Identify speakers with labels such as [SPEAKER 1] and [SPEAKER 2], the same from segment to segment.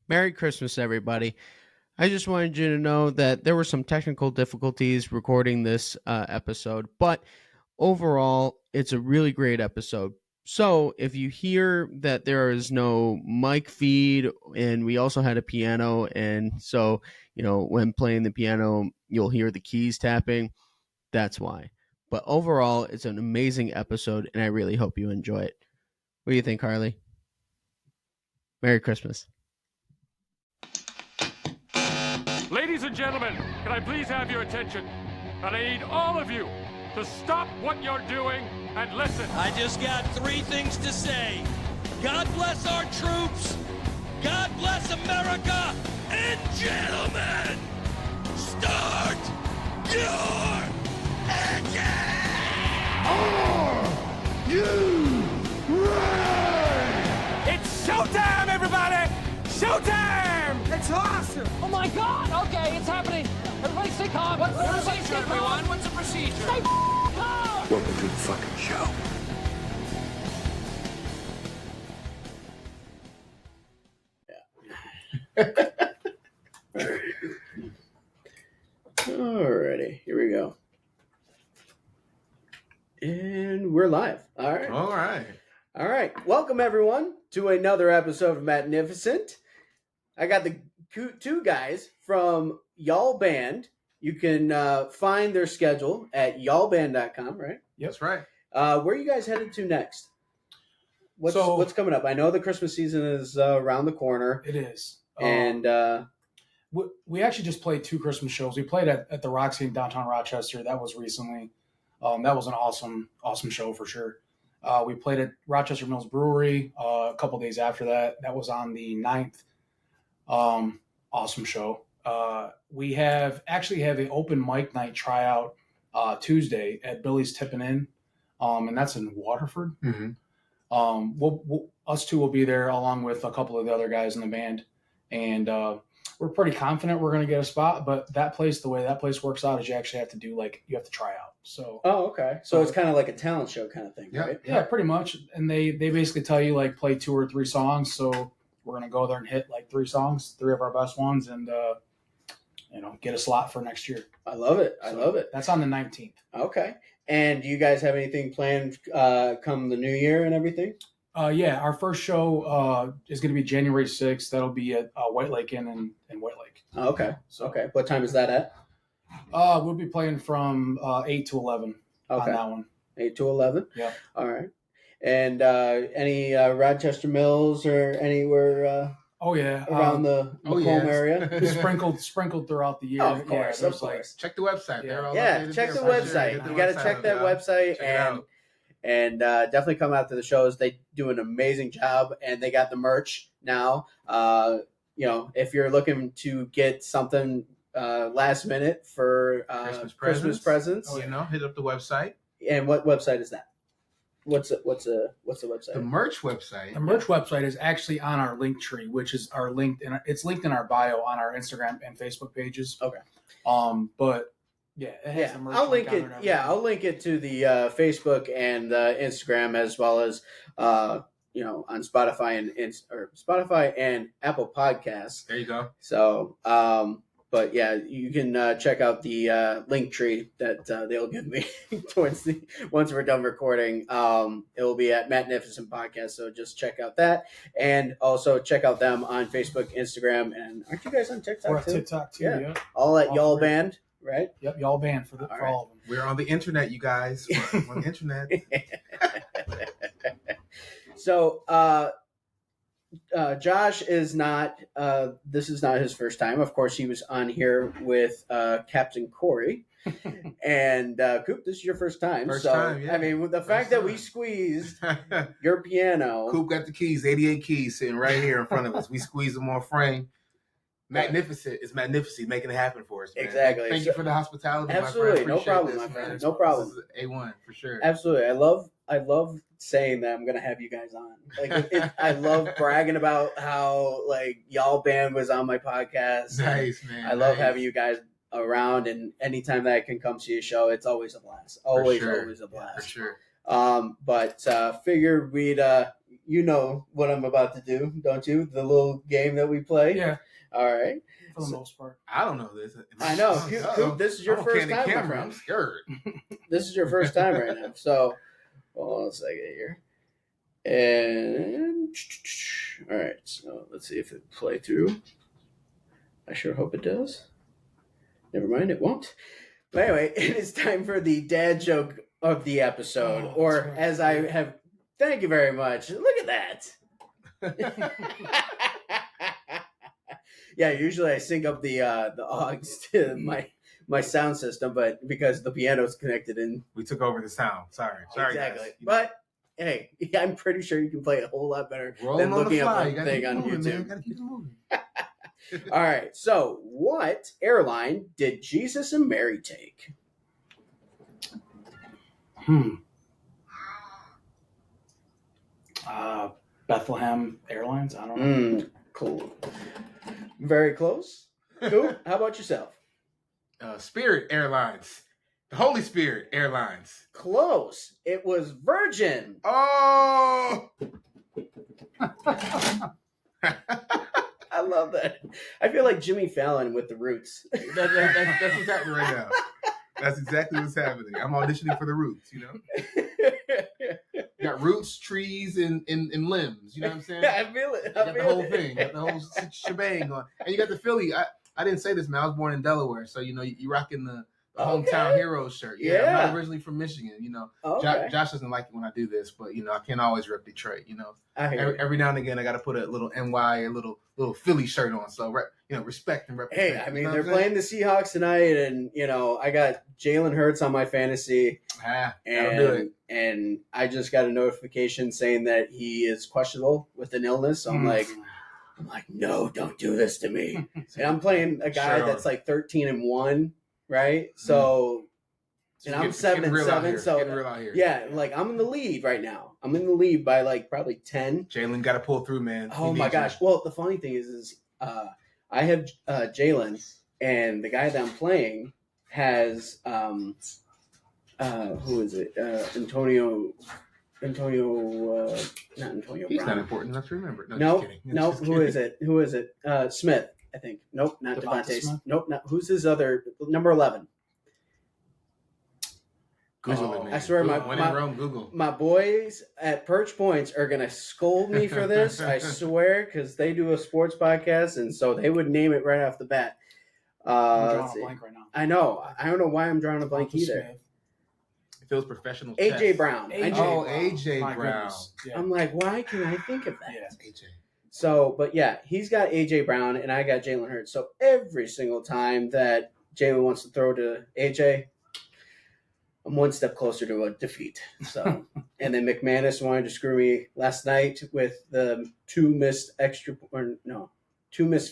[SPEAKER 1] Merry Christmas, everybody. I just wanted you to know that there were some technical difficulties recording this episode, but overall, it's a really great episode. So, if you hear that there is no mic feed, and we also had a piano, and so, when playing the piano, you'll hear the keys tapping, that's why. But overall, it's an amazing episode, and I really hope you enjoy it. What do you think, Harley? Merry Christmas.
[SPEAKER 2] Ladies and gentlemen, can I please have your attention? And I need all of you to stop what you're doing and listen.
[SPEAKER 3] I just got three things to say. God bless our troops. God bless America. And gentlemen, start your engine!
[SPEAKER 4] Are you ready?
[SPEAKER 2] It's showtime, everybody! Showtime!
[SPEAKER 5] That's awesome!
[SPEAKER 6] Oh my God! Okay, it's happening. Everybody stay calm. What's the procedure, everyone? What's the procedure? Stay calm!
[SPEAKER 4] Welcome to the fucking show.
[SPEAKER 1] Alrighty, here we go. And we're live. All right. Welcome, everyone, to another episode of Magnificent. I got the two guys from YALL Band. You can find their schedule at yallband.com, right?
[SPEAKER 7] Yep. That's right.
[SPEAKER 1] Where are you guys headed to next? What's coming up? I know the Christmas season is around the corner.
[SPEAKER 7] It is.
[SPEAKER 1] And
[SPEAKER 7] we actually just played two Christmas shows. We played at the Roxy in downtown Rochester. That was recently. That was an awesome show for sure. We played at Rochester Mills Brewery a couple days after that. That was on the 9th. Awesome show. We have an open mic night tryout Tuesday at Billy's Tippin' Inn, and that's in Waterford.
[SPEAKER 1] mm-hmm.
[SPEAKER 7] Us two will be there along with a couple of the other guys in the band, and we're pretty confident we're going to get a spot. But the way that place works out is you actually have to you have to try out. So
[SPEAKER 1] okay. So it's kind of like a talent show kind of thing, right?
[SPEAKER 7] Yeah, pretty much. And they basically tell you play 2 or 3 songs. So we're going to go there and hit 3 songs, 3 of our best ones, and get a slot for next year.
[SPEAKER 1] I love it.
[SPEAKER 7] That's on the 19th.
[SPEAKER 1] Okay. And do you guys have anything planned come the new year and everything?
[SPEAKER 7] Yeah, our first show is going to be January 6th. That'll be at White Lake Inn in White Lake.
[SPEAKER 1] Okay. Okay. What time is that at?
[SPEAKER 7] We'll be playing from 8 to 11 on that one.
[SPEAKER 1] 8 to 11?
[SPEAKER 7] Yeah.
[SPEAKER 1] All right. And any Rochester Mills or anywhere around the Macomb area?
[SPEAKER 7] sprinkled throughout the year.
[SPEAKER 1] Of course.
[SPEAKER 7] Check the website.
[SPEAKER 1] Check the website. You got to check that website and definitely come out to the shows. They do an amazing job, and they got the merch now. If you're looking to get something last minute for Christmas presents,
[SPEAKER 7] hit up the website.
[SPEAKER 1] And what website is that? What's the website?
[SPEAKER 7] The merch website. The merch website is actually on our link tree, which is our linked in our bio on our Instagram and Facebook pages.
[SPEAKER 1] Okay.
[SPEAKER 7] But yeah, it has the merch.
[SPEAKER 1] I'll link it. Yeah, I'll link it to the Facebook and Instagram, as well as on Spotify and Apple Podcasts.
[SPEAKER 7] There you go.
[SPEAKER 1] So, but yeah, you can check out the link tree that they'll give me once we're done recording. It will be at Magnificent Podcast, so just check out that, and also check out them on Facebook, Instagram, and aren't you guys on TikTok?
[SPEAKER 7] We're on TikTok too. Yeah.
[SPEAKER 1] All at YALL Band, right?
[SPEAKER 7] Yep, YALL Band for all of them.
[SPEAKER 8] We're on the internet, you guys. We're on the internet.
[SPEAKER 1] So, Josh is not. This is not his first time. Of course, he was on here with Captain Corey, and Coop. This is your first time.
[SPEAKER 8] First time. Yeah.
[SPEAKER 1] I mean, the fact that we squeezed your piano.
[SPEAKER 8] Coop got the keys. 88 keys sitting right here in front of us. We squeezed them on frame. Magnificent. It's magnificent, making it happen for us, man.
[SPEAKER 1] Exactly.
[SPEAKER 8] Thank you for the hospitality.
[SPEAKER 1] Absolutely,
[SPEAKER 8] my friend.
[SPEAKER 1] no problem,
[SPEAKER 8] this,
[SPEAKER 1] my friend.
[SPEAKER 8] Man.
[SPEAKER 1] No problem.
[SPEAKER 8] This is A1 for sure.
[SPEAKER 1] Absolutely, I love saying that I'm gonna have you guys on. I love bragging about how YALL Band was on my podcast.
[SPEAKER 8] Nice, man.
[SPEAKER 1] I love having you guys around, and anytime that I can come to your show, it's always a blast. Always a blast.
[SPEAKER 8] For sure.
[SPEAKER 1] But figured we'd you know what I'm about to do, don't you? The little game that we play.
[SPEAKER 7] Yeah,
[SPEAKER 1] All right.
[SPEAKER 7] for the most part.
[SPEAKER 8] I don't know this.
[SPEAKER 1] I know.
[SPEAKER 8] Oh,
[SPEAKER 1] Coop, this is your
[SPEAKER 8] I'm
[SPEAKER 1] first
[SPEAKER 8] looking
[SPEAKER 1] time,
[SPEAKER 8] at the
[SPEAKER 1] my
[SPEAKER 8] camera.
[SPEAKER 1] friend.
[SPEAKER 8] I'm scared.
[SPEAKER 1] This is your first time right now. So, hold on a second here. And all right, so let's see if it play through. I sure hope it does. Never mind, it won't. But anyway, it is time for the dad joke of the episode, or
[SPEAKER 7] right.
[SPEAKER 1] as I have. Thank you very much. Look at that. Yeah, usually I sync up the augs to my sound system, but because the piano's connected in.
[SPEAKER 8] We took over the sound. Sorry,
[SPEAKER 1] Exactly.
[SPEAKER 8] guys.
[SPEAKER 1] But hey, I'm pretty sure you can play it a whole lot better
[SPEAKER 8] Rolling
[SPEAKER 1] than
[SPEAKER 8] on the
[SPEAKER 1] looking
[SPEAKER 8] fly.
[SPEAKER 1] up
[SPEAKER 8] You
[SPEAKER 1] a
[SPEAKER 8] gotta
[SPEAKER 1] thing
[SPEAKER 8] keep
[SPEAKER 1] on
[SPEAKER 8] moving, man.
[SPEAKER 1] YouTube.
[SPEAKER 8] Gotta keep it moving.
[SPEAKER 1] All right. So, what airline did Jesus and Mary take?
[SPEAKER 7] Bethlehem Airlines. I don't know.
[SPEAKER 1] Cool. Very close. Cool. How about yourself?
[SPEAKER 8] Spirit Airlines. The Holy Spirit Airlines.
[SPEAKER 1] Close. It was Virgin.
[SPEAKER 8] Oh!
[SPEAKER 1] I love that. I feel like Jimmy Fallon with the Roots.
[SPEAKER 8] That's what's happening right now. That's exactly what's happening. I'm auditioning for the Roots, you know? You got roots, trees, and limbs. You know what I'm saying?
[SPEAKER 1] I feel it.
[SPEAKER 8] You got the whole thing. You got the whole shebang on. And you got the Philly. I didn't say this, man. I was born in Delaware. So, you know, you rocking the hometown heroes shirt. Yeah. I'm not originally from Michigan, you know.
[SPEAKER 1] Okay.
[SPEAKER 8] Josh doesn't like it when I do this, but, you know, I can't always rep Detroit, you know.
[SPEAKER 1] Every
[SPEAKER 8] now and again, I got to put a little NY, a little Philly shirt on. So, you know, respect and represent.
[SPEAKER 1] Hey, I mean, they're playing the Seahawks tonight, and, you know, I got Jalen Hurts on my fantasy.
[SPEAKER 8] That'll do it.
[SPEAKER 1] And I just got a notification saying that he is questionable with an illness. So I'm like, no, don't do this to me. And I'm playing a guy that's like 13-1, right? So, and I'm 7-7. So, yeah, like I'm in the lead right now. I'm in the lead by like probably 10.
[SPEAKER 8] Jalen got to pull through, man.
[SPEAKER 1] Oh my gosh! Well, the funny thing is I have Jalen, and the guy that I'm playing has who is it? Antonio, not Antonio
[SPEAKER 8] He's
[SPEAKER 1] Brown.
[SPEAKER 8] not important enough to remember.
[SPEAKER 1] No, who is it? Who is it? Smith, I think. Nope, not Devontae Smith. Nope, not. Who's his other number 11?
[SPEAKER 8] Google it, man.
[SPEAKER 1] I swear,
[SPEAKER 8] when in Rome, Google.
[SPEAKER 1] My boys at Perch Points are gonna scold me for this. I swear, because they do a sports podcast, and so they would name it right off the bat.
[SPEAKER 7] I'm drawing a blank right now.
[SPEAKER 1] I know. I don't know why I'm drawing a blank either.
[SPEAKER 7] Smith.
[SPEAKER 8] It feels professional.
[SPEAKER 1] AJ Brown.
[SPEAKER 8] AJ
[SPEAKER 7] My
[SPEAKER 8] Brown.
[SPEAKER 7] Yeah.
[SPEAKER 1] I'm like, why can I think of that?
[SPEAKER 7] Yeah.
[SPEAKER 8] AJ.
[SPEAKER 1] So, but yeah, he's got AJ Brown, and I got Jalen Hurts. So every single time that Jalen wants to throw to AJ, I'm one step closer to a defeat. So, and then McManus wanted to screw me last night with the two missed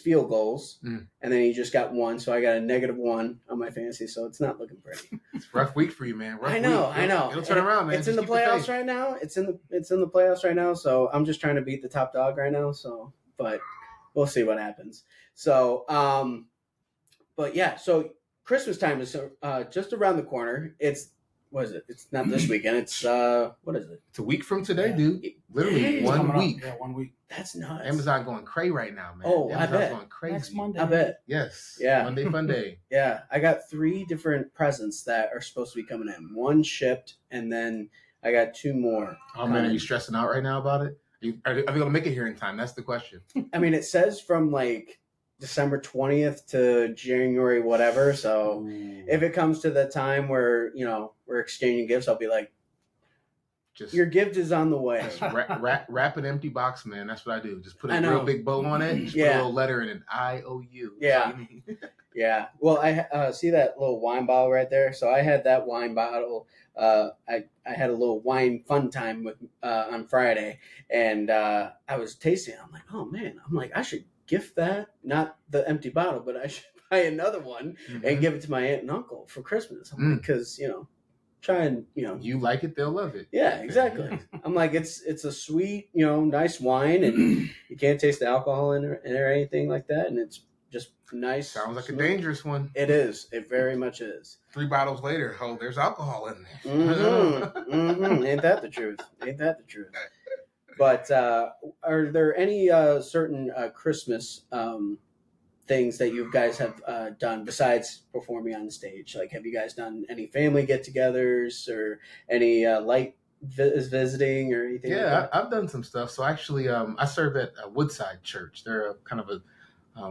[SPEAKER 1] field goals, and then he just got one. So I got a -1 on my fantasy. So it's not looking pretty.
[SPEAKER 8] It's a rough week for you, man.
[SPEAKER 1] I know.
[SPEAKER 8] It'll turn around, man.
[SPEAKER 1] It's in the playoffs right now. It's in the playoffs right now. So I'm just trying to beat the top dog right now. So, but we'll see what happens. So, but yeah. So Christmas time is just around the corner. What is it? It's not this weekend. It's what is it?
[SPEAKER 8] It's a week from today, dude. Literally
[SPEAKER 1] It's
[SPEAKER 8] 1 week.
[SPEAKER 7] Yeah, 1 week.
[SPEAKER 1] That's nuts.
[SPEAKER 8] Amazon going cray right now, man.
[SPEAKER 1] Oh,
[SPEAKER 8] Amazon's
[SPEAKER 1] I bet.
[SPEAKER 8] going crazy.
[SPEAKER 7] Next Monday.
[SPEAKER 1] I bet.
[SPEAKER 8] Yes.
[SPEAKER 1] Yeah.
[SPEAKER 8] Monday fun day.
[SPEAKER 1] Yeah, I got 3 different presents that are supposed to be coming in. 1 shipped, and then I got 2 more.
[SPEAKER 8] Oh man, are you stressing out right now about it? Are you going to make it here in time? That's the question.
[SPEAKER 1] I mean, it says from like December 20th to January whatever. So if it comes to the time where, you know, we're exchanging gifts, I'll be like,
[SPEAKER 8] just
[SPEAKER 1] your gift is on the way.
[SPEAKER 8] wrap an empty box, man. That's what I do. Just put a real big bow on it. Just put a little letter in it. IOU.
[SPEAKER 1] Yeah. Yeah. Well, I see that little wine bottle right there. So I had that wine bottle. I had a little wine fun time with on Friday, and I was tasting it. I'm like, oh man. I'm like, I should gift that, not the empty bottle, but I should buy another one and give it to my aunt and uncle for Christmas. Because, you know, try and, you know.
[SPEAKER 8] You like it, they'll love it.
[SPEAKER 1] Yeah, exactly. I'm like, it's a sweet, you know, nice wine, and you can't taste the alcohol in it or anything like that, and it's just nice.
[SPEAKER 8] Sounds like
[SPEAKER 1] smooth.
[SPEAKER 8] a dangerous one.
[SPEAKER 1] It is. It very much is.
[SPEAKER 8] 3 bottles later, there's alcohol in there.
[SPEAKER 1] Ain't that the truth? Ain't that the truth? But are there any certain Christmas things that you guys have done besides performing on stage? Like, have you guys done any family get-togethers or any light visiting or anything?
[SPEAKER 8] Yeah,
[SPEAKER 1] like that?
[SPEAKER 8] I've done some stuff. So actually, I serve at Woodside Church. They're a kind of a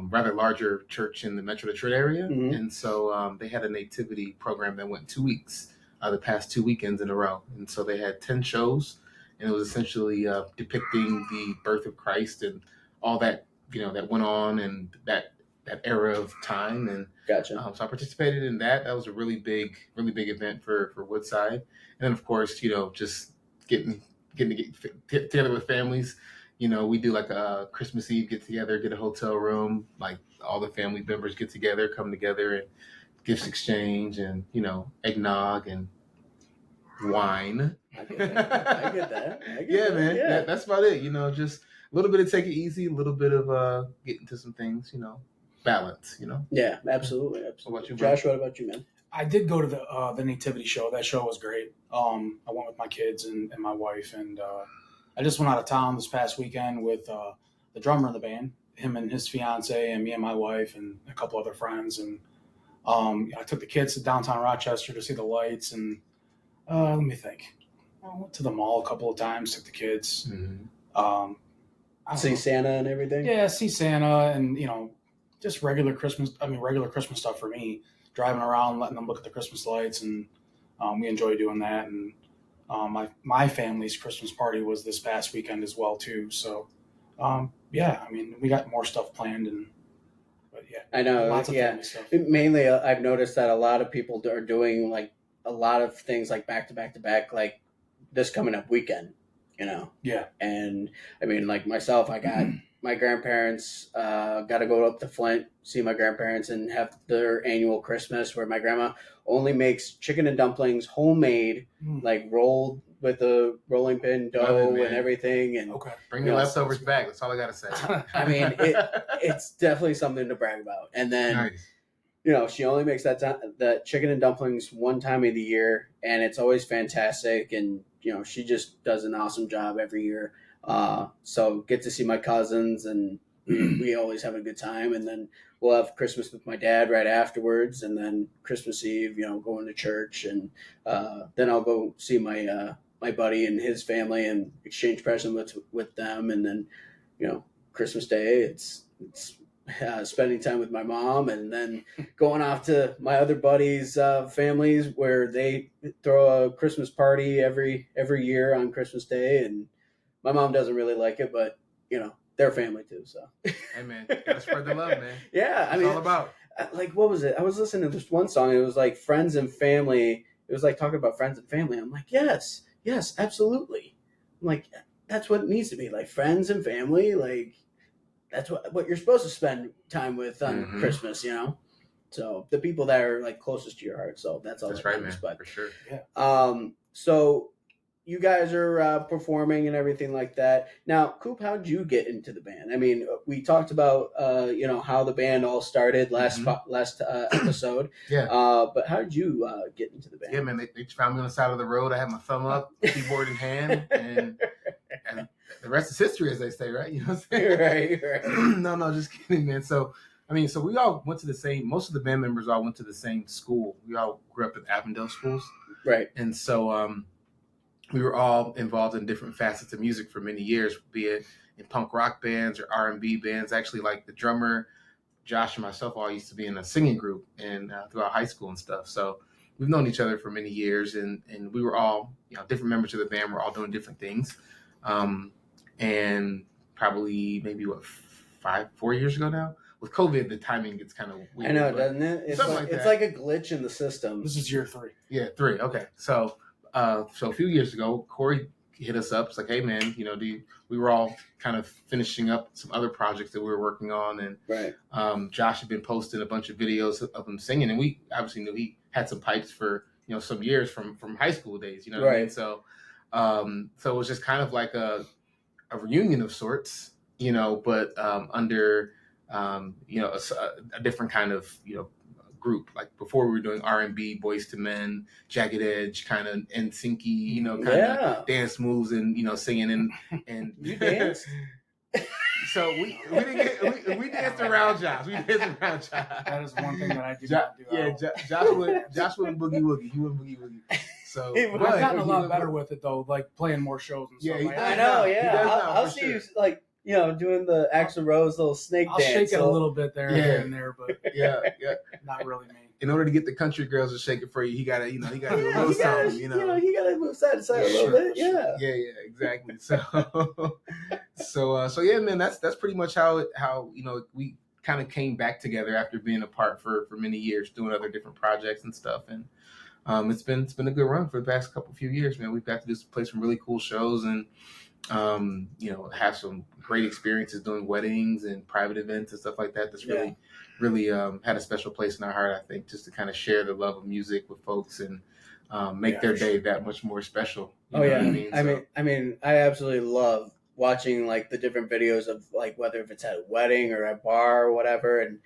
[SPEAKER 8] rather larger church in the Metro Detroit area,
[SPEAKER 1] Mhm.
[SPEAKER 8] and so they had a nativity program that went 2 weeks, the past 2 weekends in a row, and so they had 10 shows, and it was essentially depicting the birth of Christ and all that that went on and that era of time, and
[SPEAKER 1] Gotcha.
[SPEAKER 8] so I participated in that. That was a really big event for Woodside, and then of course just getting to get together with families. We do like a Christmas Eve get together, get a hotel room, like all the family members get together, come together, and gifts exchange, and eggnog and wine.
[SPEAKER 1] I get that. I get that.
[SPEAKER 8] Yeah, man.
[SPEAKER 1] Yeah.
[SPEAKER 8] That's about it. Just a little bit of take it easy, a little bit of get into some things. Balance.
[SPEAKER 1] Yeah, absolutely.
[SPEAKER 8] What about you, bro?
[SPEAKER 1] Josh, what about you, man?
[SPEAKER 7] I did go to the nativity show. That show was great. I went with my kids and my wife, and I just went out of town this past weekend with the drummer in the band, him and his fiance, and me and my wife and a couple other friends. And I took the kids to downtown Rochester to see the lights. And let me think. I went to the mall a couple of times. Took the kids.
[SPEAKER 8] Mm-hmm.
[SPEAKER 1] See Santa and everything.
[SPEAKER 7] Yeah, see Santa, and just regular Christmas stuff for me. Driving around, letting them look at the Christmas lights, and we enjoy doing that. And my family's Christmas party was this past weekend as well too. So yeah, I mean, we got more stuff planned, but yeah,
[SPEAKER 1] I know.
[SPEAKER 7] lots of
[SPEAKER 1] Yeah,
[SPEAKER 7] family stuff.
[SPEAKER 1] mainly I've noticed that a lot of people are doing like a lot of things like back to back to back, like this coming up weekend.
[SPEAKER 7] Yeah,
[SPEAKER 1] And I mean, like myself, I got my grandparents, got to go up to Flint, see my grandparents, and have their annual Christmas where my grandma only makes chicken and dumplings, homemade, like rolled with the rolling pin dough and everything. And
[SPEAKER 7] okay,
[SPEAKER 8] bring your leftovers back. That's all I gotta say.
[SPEAKER 1] I mean, it's definitely something to brag about. And then,
[SPEAKER 8] Nice.
[SPEAKER 1] she only makes that chicken and dumplings one time of the year, and it's always fantastic. And she just does an awesome job every year. So get to see my cousins, and we always have a good time. And then we'll have Christmas with my dad right afterwards, and then Christmas Eve, going to church, and then I'll go see my my buddy and his family and exchange presents with them, and then Christmas Day, it's spending time with my mom, and then going off to my other buddies' families where they throw a Christmas party every year on Christmas Day, and my mom doesn't really like it, but they're family too. So
[SPEAKER 8] Hey man, gotta spread the love, man.
[SPEAKER 1] yeah,
[SPEAKER 8] It's all about.
[SPEAKER 1] like, what was it? I was listening to this one song. It was like friends and family. It was like talking about friends and family. I'm like, yes, absolutely. I'm like, that's what it needs to be, like friends and family. Like that's what you're supposed to spend time with on Christmas. So the people that are like closest to your heart. So that's all.
[SPEAKER 8] That's
[SPEAKER 1] that
[SPEAKER 8] right,
[SPEAKER 1] matters.
[SPEAKER 8] man.
[SPEAKER 1] But
[SPEAKER 8] For sure.
[SPEAKER 7] yeah.
[SPEAKER 1] So you guys are performing and everything like that. Now, Coop, how'd you get into the band? I mean, we talked about how the band all started last episode.
[SPEAKER 8] Yeah.
[SPEAKER 1] But how did you get into the band?
[SPEAKER 8] Yeah, man. They found me on the side of the road. I had my thumb up, keyboard in hand, and the rest is history, as they say, right? You know what I'm saying?
[SPEAKER 1] Right.
[SPEAKER 8] No, just kidding, man. So we all went to the same. Most of the band members all went to the same school. We all grew up in Avondale schools,
[SPEAKER 1] right?
[SPEAKER 8] And so we were all involved in different facets of music for many years, be it in punk rock bands or R&B bands. Actually, like the drummer, Josh, and myself all used to be in a singing group and throughout high school and stuff. So we've known each other for many years, and we were all different members of the band. We're all doing different things. And probably maybe 4 years ago now, with COVID, the timing gets kind of weird.
[SPEAKER 1] I know, doesn't it? It's like a glitch in the system.
[SPEAKER 7] This is year 3.
[SPEAKER 8] Yeah, 3. Okay, so a few years ago, Corey hit us up. It's like, hey man, we were all kind of finishing up some other projects that we were working on, and
[SPEAKER 1] right.
[SPEAKER 8] Josh had been posting a bunch of videos of him singing, and we obviously knew he had some pipes for some years from high school days. You know what I mean? So it was just kind of like a reunion of sorts, but under a different kind of group. Like before, we were doing R&B, Boys to Men, Jagged Edge, kind of NSYNC-y, you know, kind of dance moves and singing and
[SPEAKER 5] you danced.
[SPEAKER 8] So we danced around Josh. We danced around Josh.
[SPEAKER 7] That is one thing that I do not do.
[SPEAKER 8] Yeah, Josh wouldn't boogie woogie. He wouldn't boogie woogie. So
[SPEAKER 7] I've gotten a lot better with it though, like playing more shows and stuff.
[SPEAKER 8] Yeah,
[SPEAKER 5] I know. Yeah, I'll see you like doing the Axl Rose little snake
[SPEAKER 7] I'll
[SPEAKER 5] dance.
[SPEAKER 7] I'll shake it a little bit there and there, but
[SPEAKER 8] yeah,
[SPEAKER 7] not really me.
[SPEAKER 8] In order to get the country girls to shake it for you, he gotta do a little something.
[SPEAKER 5] He gotta move side to side a little bit. Yeah,
[SPEAKER 8] exactly. So yeah, man, that's pretty much how we kind of came back together after being apart for many years, doing other different projects and stuff, and it's been a good run for the past few years, man. We've got to play some really cool shows and have some great experiences doing weddings and private events and stuff like that. That's really had a special place in our heart, I think, just to kind of share the love of music with folks and make their day that much more special. You know what I mean?
[SPEAKER 5] I absolutely love watching like the different videos of like whether if it's at a wedding or a bar or whatever, and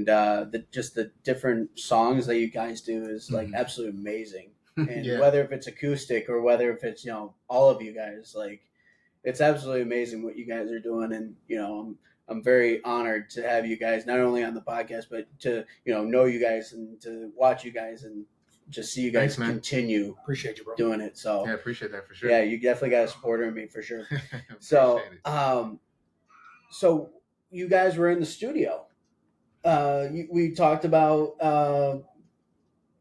[SPEAKER 5] the different songs that you guys do is like absolutely amazing. And whether if it's acoustic or whether if it's all of you guys, like it's absolutely amazing what you guys are doing, and I'm very honored to have you guys not only on the podcast, but to know you guys and to watch you guys and just see you guys continue.
[SPEAKER 7] Appreciate you, bro.
[SPEAKER 5] Doing it. So
[SPEAKER 8] yeah, appreciate that for sure.
[SPEAKER 5] Yeah, you definitely got a supporter in me for sure. So so you guys were in the studio. We talked about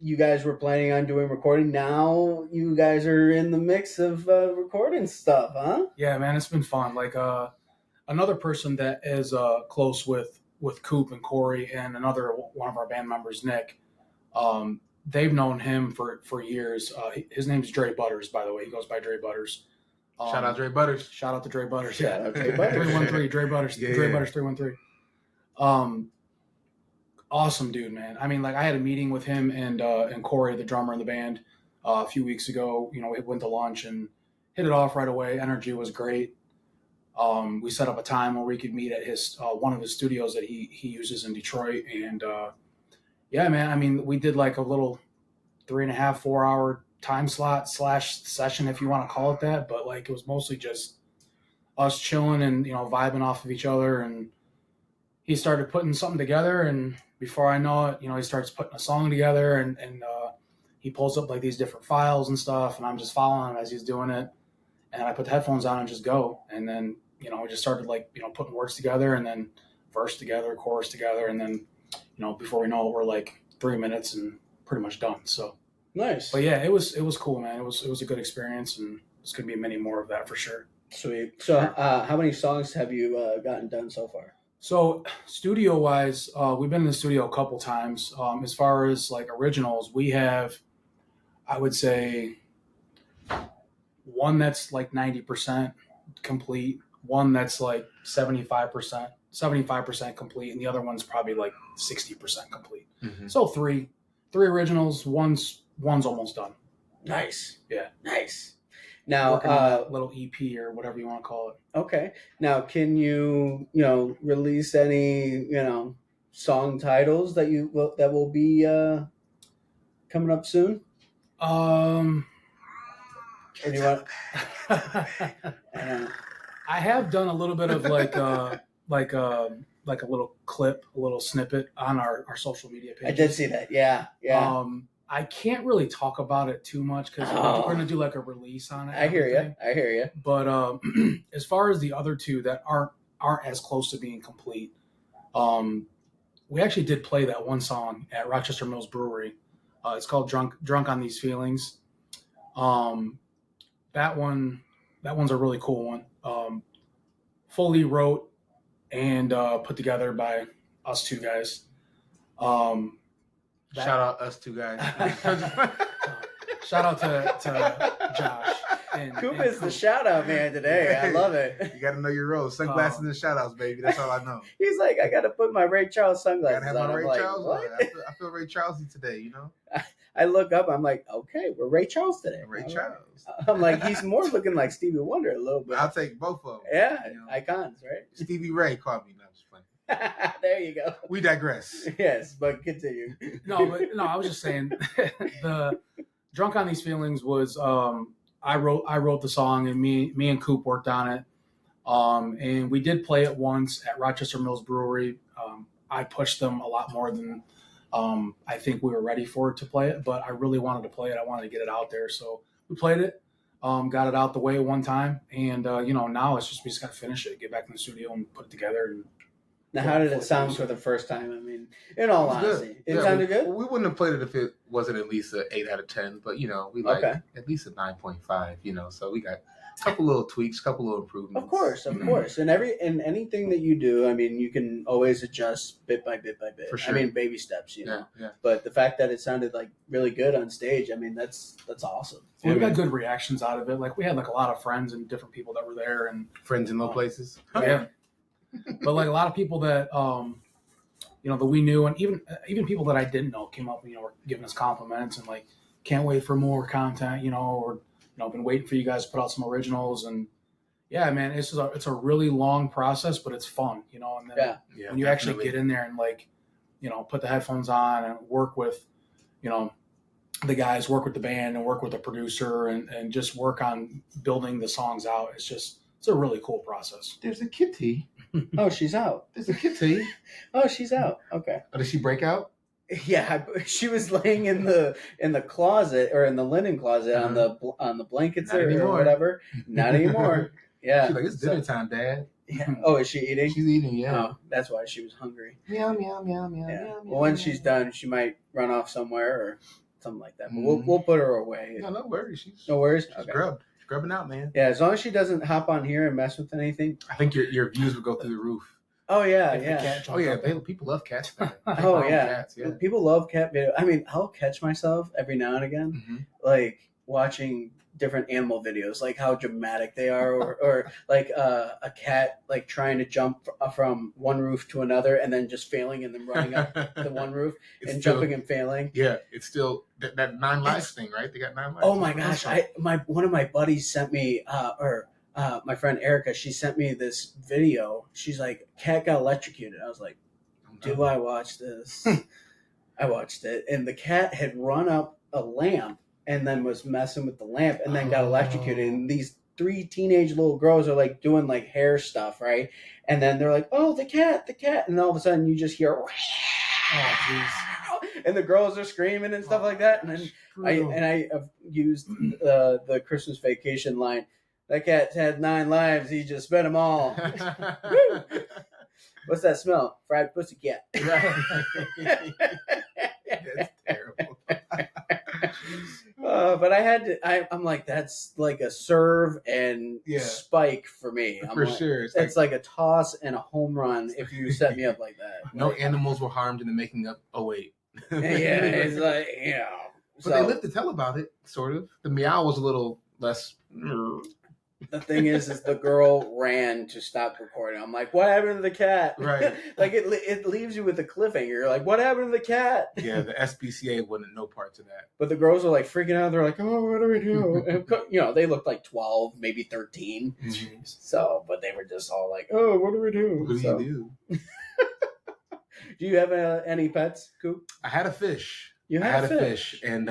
[SPEAKER 5] you guys were planning on doing recording. Now you guys are in the mix of recording stuff, huh?
[SPEAKER 7] Yeah, man, it's been fun. Like another person that is close with Coop and Corey and another one of our band members, Nick. They've known him for years. His name's Dre Butters, by the way. He goes by Dre Butters.
[SPEAKER 8] Shout out Dre Butters.
[SPEAKER 7] Shout out to Dre Butters.
[SPEAKER 5] Shout out Dre Butters.
[SPEAKER 7] 313 Dre Butters. Dre Butters 313. Awesome dude, man. I mean, like I had a meeting with him and Corey, the drummer in the band, a few weeks ago. We went to lunch and hit it off right away. Energy was great. We set up a time where we could meet at his one of his studios that he uses in Detroit. And yeah, man, I mean, we did like a little 3.5, 4 hour time slot / session, if you want to call it that. But like it was mostly just us chilling and vibing off of each other. And he started putting something together, and before I know it, he starts putting a song together, and he pulls up like these different files and stuff, and I'm just following him as he's doing it. And I put the headphones on and just go. And then, we just started like, putting words together, and then verse together, chorus together. And then, before we know it, we're like 3 minutes and pretty much done. So
[SPEAKER 5] nice.
[SPEAKER 7] But yeah, it was cool, man. It was a good experience, and there's going to be many more of that for sure.
[SPEAKER 5] Sweet. So how many songs have you gotten done so far?
[SPEAKER 7] So studio-wise, we've been in the studio a couple times. As far as like originals, we have, I would say, one that's like 90% complete, one that's like 75% complete, and the other one's probably like 60% complete. Mm-hmm. So three originals, one's almost done.
[SPEAKER 5] Nice.
[SPEAKER 7] Yeah.
[SPEAKER 5] Nice. Now,
[SPEAKER 7] little EP or whatever you want to call it.
[SPEAKER 5] Okay. Now, can you, release any, song titles that will be coming up soon?
[SPEAKER 7] Or
[SPEAKER 5] do you want?
[SPEAKER 7] I have done a little bit of like a little clip, a little snippet on our social media page.
[SPEAKER 5] I did see that. Yeah.
[SPEAKER 7] I can't really talk about it too much because we're going to do like a release on it.
[SPEAKER 5] I hear you.
[SPEAKER 7] But as far as the other two that aren't as close to being complete, we actually did play that one song at Rochester Mills Brewery. It's called "Drunk on These Feelings." That one's a really cool one. Fully wrote and put together by us two guys.
[SPEAKER 8] Shout out us two guys.
[SPEAKER 7] Shout out to Josh.
[SPEAKER 5] Coop is the shout out man today. I love it.
[SPEAKER 8] You got to know your role. Sunglasses and shout outs, baby. That's all I know.
[SPEAKER 5] He's like, I got to put my Ray Charles sunglasses
[SPEAKER 8] on. I
[SPEAKER 5] Ray
[SPEAKER 8] Charles on. I feel Ray Charlesy today,
[SPEAKER 5] I look up, I'm like, okay, we're Ray Charles today.
[SPEAKER 8] Ray Charles.
[SPEAKER 5] I'm like, he's more looking like Stevie Wonder a little bit.
[SPEAKER 8] I'll take both of them.
[SPEAKER 5] Yeah, icons, right?
[SPEAKER 8] Stevie Ray called me. No, I'm just playing.
[SPEAKER 5] There you go.
[SPEAKER 8] We digress.
[SPEAKER 5] Yes, but continue.
[SPEAKER 7] No, I was just saying the Drunk on These Feelings was I wrote the song, and me and Coop worked on it. And we did play it once at Rochester Mills Brewery. I pushed them a lot more than I think we were ready for it to play it, but I really wanted to play it. I wanted to get it out there. So we played it, got it out the way one time. And, now it's just, we just got to finish it, get back in the studio and put it together. And
[SPEAKER 5] Now, how did it sound for the first time? I mean, in all honesty, it sounded good.
[SPEAKER 8] We wouldn't have played it if it wasn't at least an 8 out of 10, but we like at least a 9.5. So we got a couple little tweaks, a couple little improvements.
[SPEAKER 5] Of course, and anything that you do, I mean, you can always adjust bit by bit by bit.
[SPEAKER 8] For sure.
[SPEAKER 5] I mean, baby steps,
[SPEAKER 8] Yeah.
[SPEAKER 5] But the fact that it sounded like really good on stage, I mean, that's awesome.
[SPEAKER 7] we got good reactions out of it. Like we had like a lot of friends and different people that were there, and
[SPEAKER 8] Friends in low places.
[SPEAKER 7] yeah. But like a lot of people that that we knew, and even people that I didn't know came up, were giving us compliments and like, can't wait for more content, or been waiting for you guys to put out some originals. And yeah, man, it's a really long process, but it's fun, and then when you actually get in there and like, put the headphones on and work with, the guys, work with the band and work with the producer and just work on building the songs out. It's a really cool process.
[SPEAKER 8] There's a kitty.
[SPEAKER 5] Oh, she's out.
[SPEAKER 8] There's a kitty.
[SPEAKER 5] Oh, she's out. Okay.
[SPEAKER 8] Oh, did she break out?
[SPEAKER 5] Yeah, she was laying in the closet or in the linen closet on the blankets or whatever. Not anymore. Yeah.
[SPEAKER 8] She's like, it's dinner time, Dad.
[SPEAKER 5] Yeah. Oh, is she eating?
[SPEAKER 8] She's eating. Yeah.
[SPEAKER 5] Oh, that's why she was hungry.
[SPEAKER 8] Meow meow meow meow.
[SPEAKER 5] Yeah.
[SPEAKER 8] Meow,
[SPEAKER 5] Well, when
[SPEAKER 8] meow,
[SPEAKER 5] she's
[SPEAKER 8] meow.
[SPEAKER 5] done, she might run off somewhere or something like that. But we'll put her away.
[SPEAKER 8] No worries.
[SPEAKER 5] No worries.
[SPEAKER 8] She's
[SPEAKER 5] Okay.
[SPEAKER 8] Grubbing out, man.
[SPEAKER 5] Yeah, as long as she doesn't hop on here and mess with anything.
[SPEAKER 8] I think your views would go through the roof.
[SPEAKER 5] Oh yeah,
[SPEAKER 7] If the
[SPEAKER 5] yeah.
[SPEAKER 7] cat
[SPEAKER 8] Oh
[SPEAKER 7] jumped
[SPEAKER 8] yeah,
[SPEAKER 7] up.
[SPEAKER 8] people love cats. Man.
[SPEAKER 5] Oh yeah.
[SPEAKER 8] Cats, yeah.
[SPEAKER 5] People love cat video. I mean, I'll catch myself every now and again,
[SPEAKER 8] Mhm.
[SPEAKER 5] like watching different animal videos, like how dramatic they are, or like a cat like trying to jump from one roof to another and then just failing and then running up the one roof
[SPEAKER 8] It's
[SPEAKER 5] and
[SPEAKER 8] still-
[SPEAKER 5] jumping and failing.
[SPEAKER 8] Yeah, it's still that 9 lives thing, right? They got 9 lives.
[SPEAKER 5] Oh my gosh! One of my buddies sent me, my friend Erica, she sent me this video. She's like, cat got electrocuted. I was like, do I watch this? I watched it, and the cat had run up a lamp and then was messing with the lamp and then got electrocuted. And these 3 teenage little girls are like doing like hair stuff, right? And then they're like, oh, the cat, and all of a sudden you just hear, and the girls are screaming and stuff like that. And then I have used the Christmas Vacation line. That cat's had 9 lives. He just spent them all. Woo! What's that smell? Fried pussycat.
[SPEAKER 8] That's terrible.
[SPEAKER 5] But I'm like, that's like a serve and spike for me.
[SPEAKER 8] For
[SPEAKER 5] like,
[SPEAKER 8] sure.
[SPEAKER 5] It's like a toss and a home run if you set me up like that.
[SPEAKER 8] No
[SPEAKER 5] Like,
[SPEAKER 8] animals were harmed in the making up. Oh wait.
[SPEAKER 5] yeah, it's like,
[SPEAKER 8] But they lived to tell about it, sort of. The meow was a little less.
[SPEAKER 5] The thing is the girl ran to stop recording. I'm like, what happened to the cat?
[SPEAKER 8] Right.
[SPEAKER 5] Like it leaves you with a cliffhanger. You're like, what happened to the cat?
[SPEAKER 8] Yeah, the SPCA wanted no parts of that.
[SPEAKER 5] But the girls are like freaking out. They're like, oh, what do we do? And, they looked like 12, maybe 13.
[SPEAKER 8] Mm-hmm.
[SPEAKER 5] So, but they were just all like, oh, what do we do?
[SPEAKER 8] What do you do?
[SPEAKER 5] Do you have any pets, Coop?
[SPEAKER 8] I had a fish.
[SPEAKER 5] You had a fish.
[SPEAKER 8] And